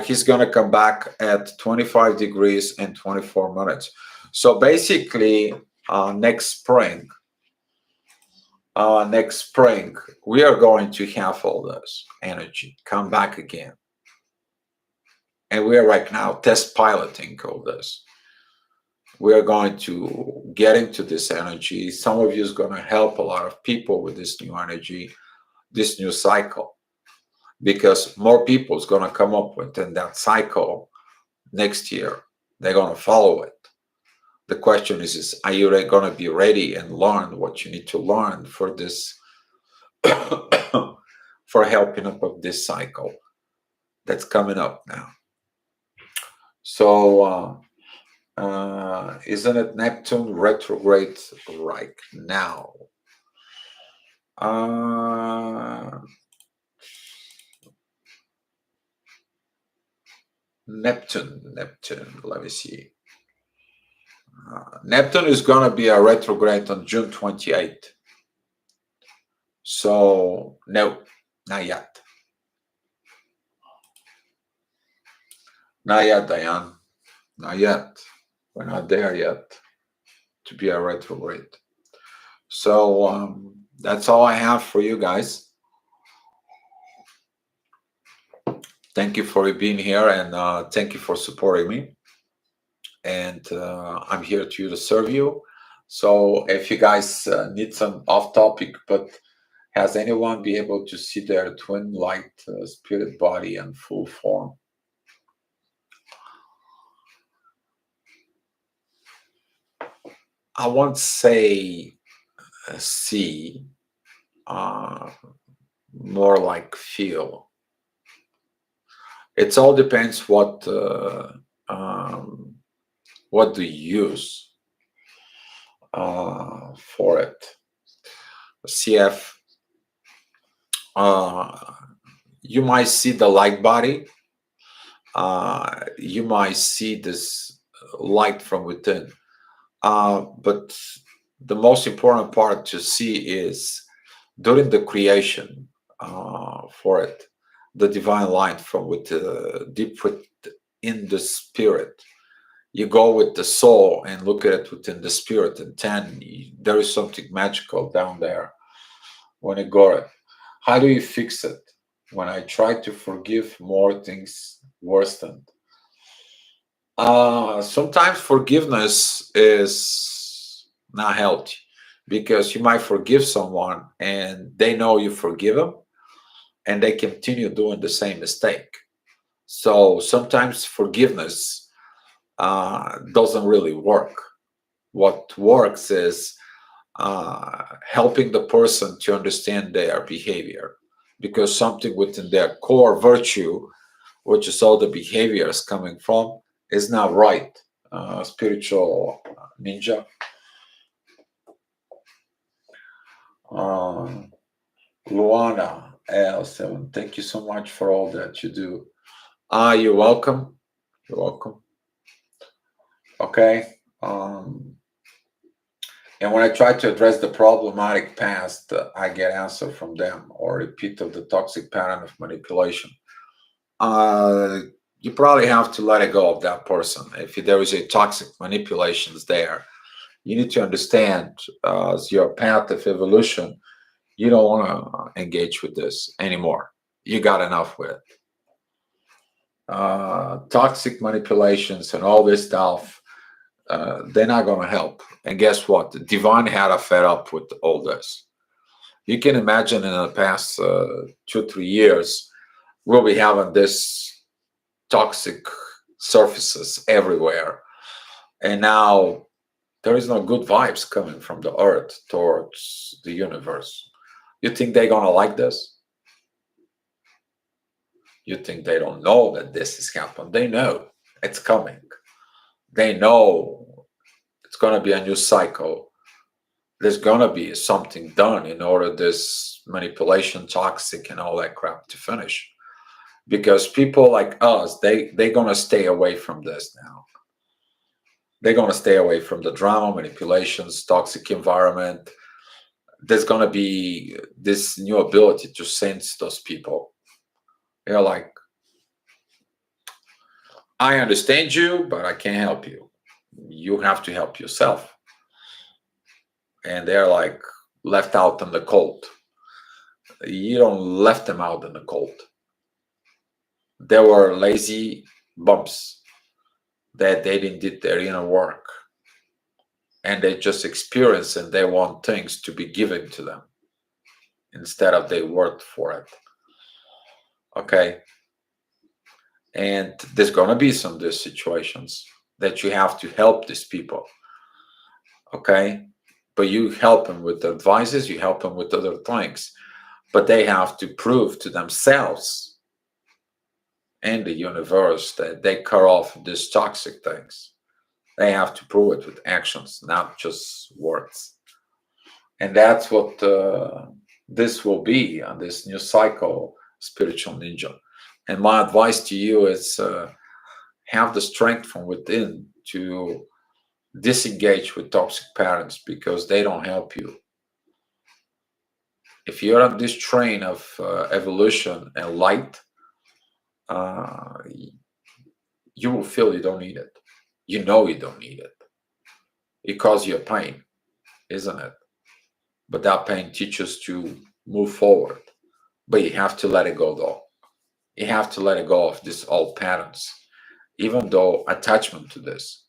he's going to come back at 25 degrees and 24 minutes. So basically, next spring, we are going to have all this energy come back again. And we are right now test piloting all this. We are going to get into this energy. Some of you is going to help a lot of people with this new energy, this new cycle, because more people is going to come up within that cycle next year. They're going to follow it. The question is are you going to be ready and learn what you need to learn for this, for helping up with this cycle that's coming up now? So, isn't it Neptune retrograde right now? Neptune, let me see. Neptune is going to be a retrograde on June 28th. So, no, not yet. Not yet, Diane. Not yet. We're not there yet to be a retrograde. So, that's all I have for you guys. Thank you for being here, and thank you for supporting me. And I'm here to serve you. So if you guys need some off topic, but has anyone be able to see their twin light spirit body in full form? I won't say see, more like feel. It all depends what do you use for it. CF, you might see the light body. You might see this light from within. But the most important part to see is during the creation for it, the divine light from with deep in the spirit. You go with the soul and look at it within the spirit, and then there is something magical down there when you got it. How do you fix it? When I try to forgive, more things worsen. Sometimes forgiveness is not healthy, because you might forgive someone and they know you forgive them and they continue doing the same mistake. So sometimes forgiveness doesn't really work. What works is helping the person to understand their behavior, because something within their core virtue, which is all the behaviors coming from, is not right. Spiritual ninja. Uh, Luana L7, thank you so much for all that you do. You're welcome. You're welcome. Okay. And when I try to address the problematic past, I get answer from them or repeat of the toxic pattern of manipulation. Uh, you probably have to let it go of that person. If there is a toxic manipulations there, you need to understand your path of evolution. You don't want to engage with this anymore. You got enough with it. Toxic manipulations and all this stuff, they're not going to help. And guess what? The divine had a fed up with all this. You can imagine in the past 2 3 years, we'll be having this toxic surfaces everywhere. And now there is no good vibes coming from the earth towards the universe. You think they're going to like this? You think they don't know that this is happening? They know it's coming. They know it's going to be a new cycle. There's going to be something done in order this manipulation, toxic, and all that crap to finish. Because people like us, they're going to stay away from this now. They're going to stay away from the drama, manipulations, toxic environment. There's going to be this new ability to sense those people. They're like, I understand you, but I can't help you. You have to help yourself. And they're like left out in the cold. You don't left them out in the cold. There were lazy bumps that they didn't did their inner work. And they just experience and they want things to be given to them instead of they worked for it. Okay. And there's going to be some of these situations that you have to help these people. Okay. But you help them with advices, you help them with other things. But they have to prove to themselves and the universe that they cut off these toxic things. They have to prove it with actions, not just words. And that's what this will be on this new cycle, Spiritual Ninja. And my advice to you is have the strength from within to disengage with toxic patterns because they don't help you. If you're on this train of evolution and light, you will feel you don't need it. You know you don't need it. It causes you pain, isn't it? But that pain teaches to move forward. But you have to let it go, though. You have to let it go of these old patterns, even though attachment to this.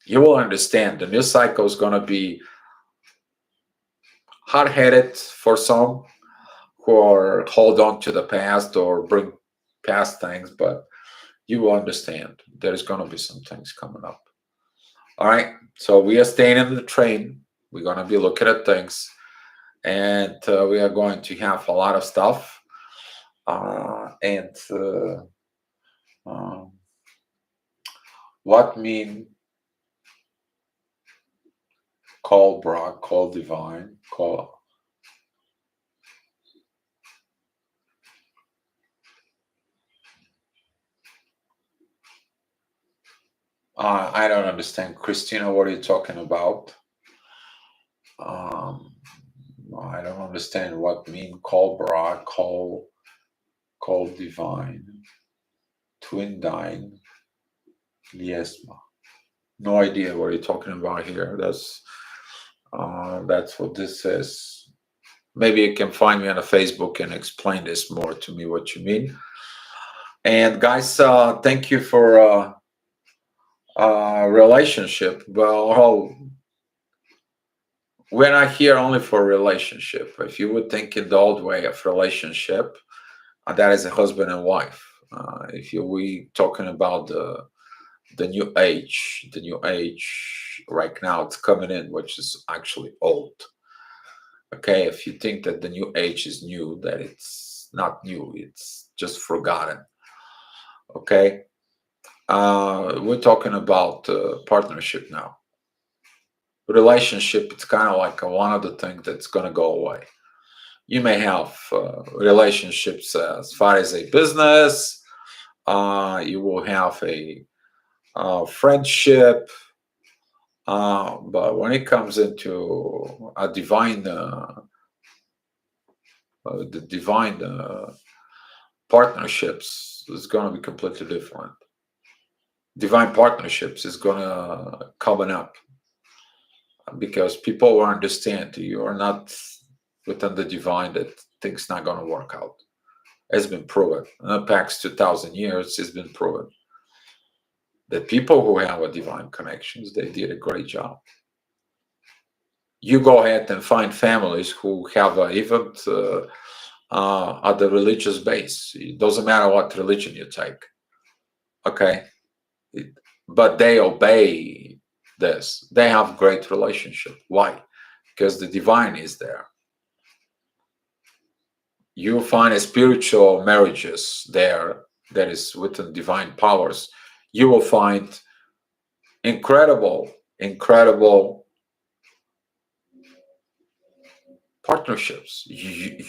You will understand the new cycle is going to be hard-headed for some who are hold on to the past or bring past things, but you will understand there is going to be some things coming up. All right, so we are staying in the train. We're going to be looking at things, and we are going to have a lot of stuff. What mean call Brock, call divine, call. I don't understand, Christina. What are you talking about? I don't understand what mean call Brock, call divine, twin dine, liesma. No idea what you're talking about here. That's what this is. Maybe you can find me on a Facebook and explain this more to me what you mean. And guys, thank you for relationship. Well, we're not here only for relationship. If you would think in the old way of relationship, that is a husband and wife. If we talking about the new age right now, it's coming in, which is actually old. Okay, if you think that the new age is new, that it's not new, it's just forgotten. Okay, we're talking about partnership now. Relationship, it's kind of like one of the things that's going to go away. You may have relationships as far as a business, you will have a friendship, but when it comes into a divine, the divine partnerships is going to be completely different. Divine partnerships is going to come up because people will understand you are not within the divine, that things not going to work out. It's been proven. In the past 2,000 years, it's been proven that people who have a divine connections, they did a great job. You go ahead and find families who have even at the religious base. It doesn't matter what religion you take, okay? But they obey this. They have great relationship. Why? Because the divine is there. You find a spiritual marriages there that is within divine powers. You will find incredible, incredible partnerships. It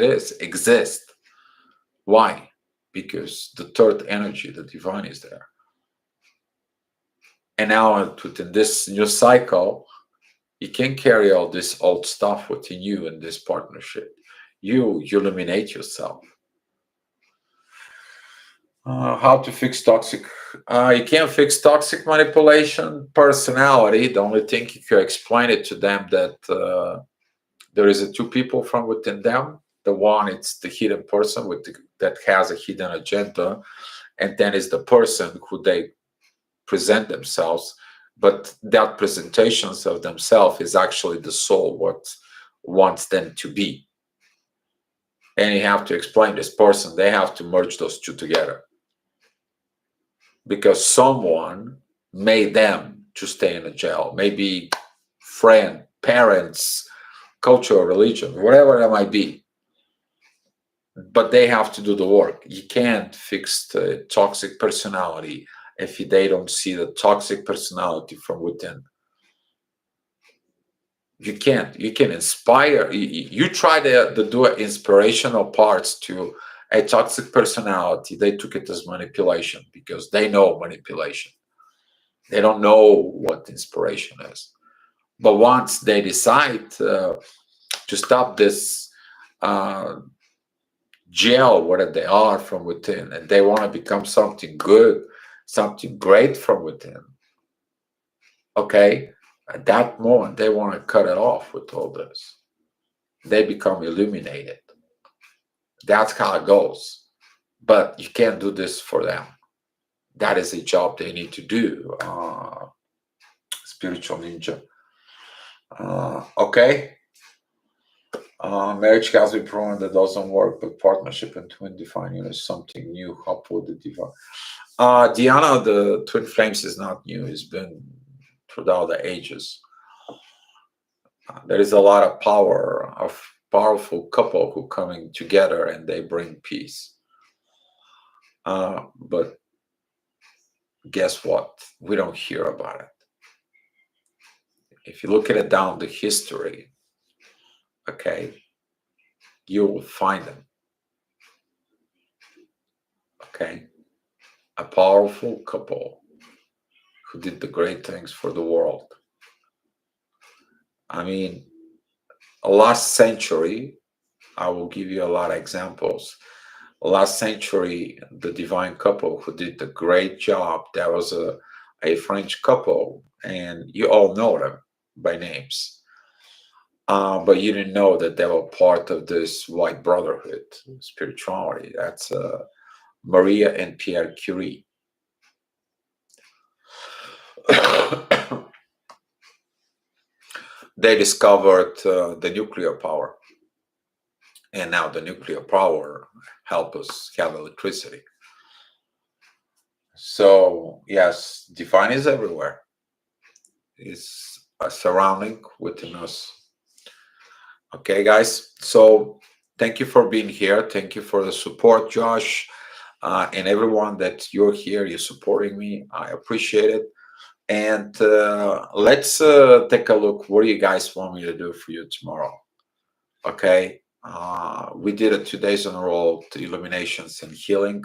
is exist. Why? Because the third energy, the divine, is there. And now within this new cycle, you can carry all this old stuff within you in this partnership. You illuminate yourself. How to fix toxic? You can't fix toxic manipulation personality. The only thing, if you explain it to them that there is two people from within them. The one, it's the hidden person that has a hidden agenda, and then is the person who they present themselves. But that presentations of themselves is actually the soul what wants them to be. And you have to explain this person. They have to merge those two together because someone made them to stay in a jail. Maybe friend, parents, culture, religion, whatever that might be. But they have to do the work. You can't fix the toxic personality if they don't see the toxic personality from within. You can't. You can inspire. You try to do inspirational parts to a toxic personality. They took it as manipulation because they know manipulation. They don't know what inspiration is. But once they decide to stop this jail, whatever they are from within, and they want to become something good, something great from within, okay, at that moment they want to cut it off with all this. They become illuminated. That's how it goes. But you can't do this for them. That is a job they need to do. Spiritual ninja. Okay. Marriage has been proven that doesn't work, but partnership and twin divine union is something new. How would the divine? Diana, the twin flames is not new. It's been throughout the ages. There is a lot of power of powerful couple who coming together and they bring peace. But guess what? We don't hear about it. If you look at it down the history, okay, you will find them. Okay, a powerful couple who did the great things for the world. I mean, last century, I will give you a lot of examples. Last century, the divine couple who did the great job, that was a French couple, and you all know them by names. But you didn't know that they were part of this white brotherhood spirituality. That's Maria and Pierre Curie. They discovered the nuclear power. And now the nuclear power help us have electricity. So yes, divine is everywhere. It's a surrounding within us. Okay, guys. So thank you for being here. Thank you for the support, Josh, and everyone that you're here. You're supporting me. I appreciate it. And let's take a look. What do you guys want me to do for you tomorrow? Okay. We did it 2 days in a row, the illuminations and healing.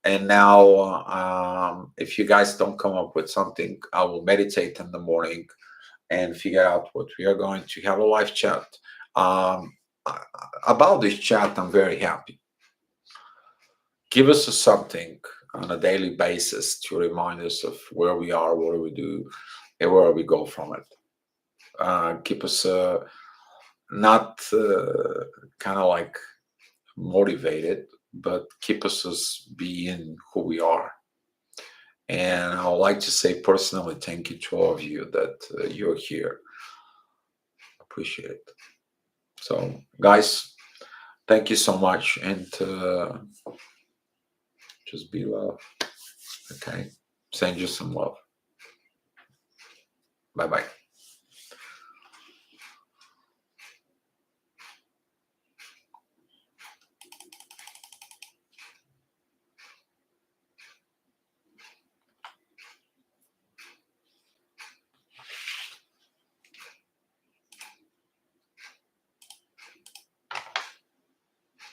And now, if you guys don't come up with something, I will meditate in the morning and figure out what we are going to have a live chat. Um, about this chat, I'm very happy. Give us something on a daily basis to remind us of where we are, what do we do, and where we go from it. Keep us not kind of like motivated, but keep us as being who we are. And I would like to say personally thank you to all of you that you're here. Appreciate it. So, guys, thank you so much, and just be love. Okay, send you some love. Bye bye.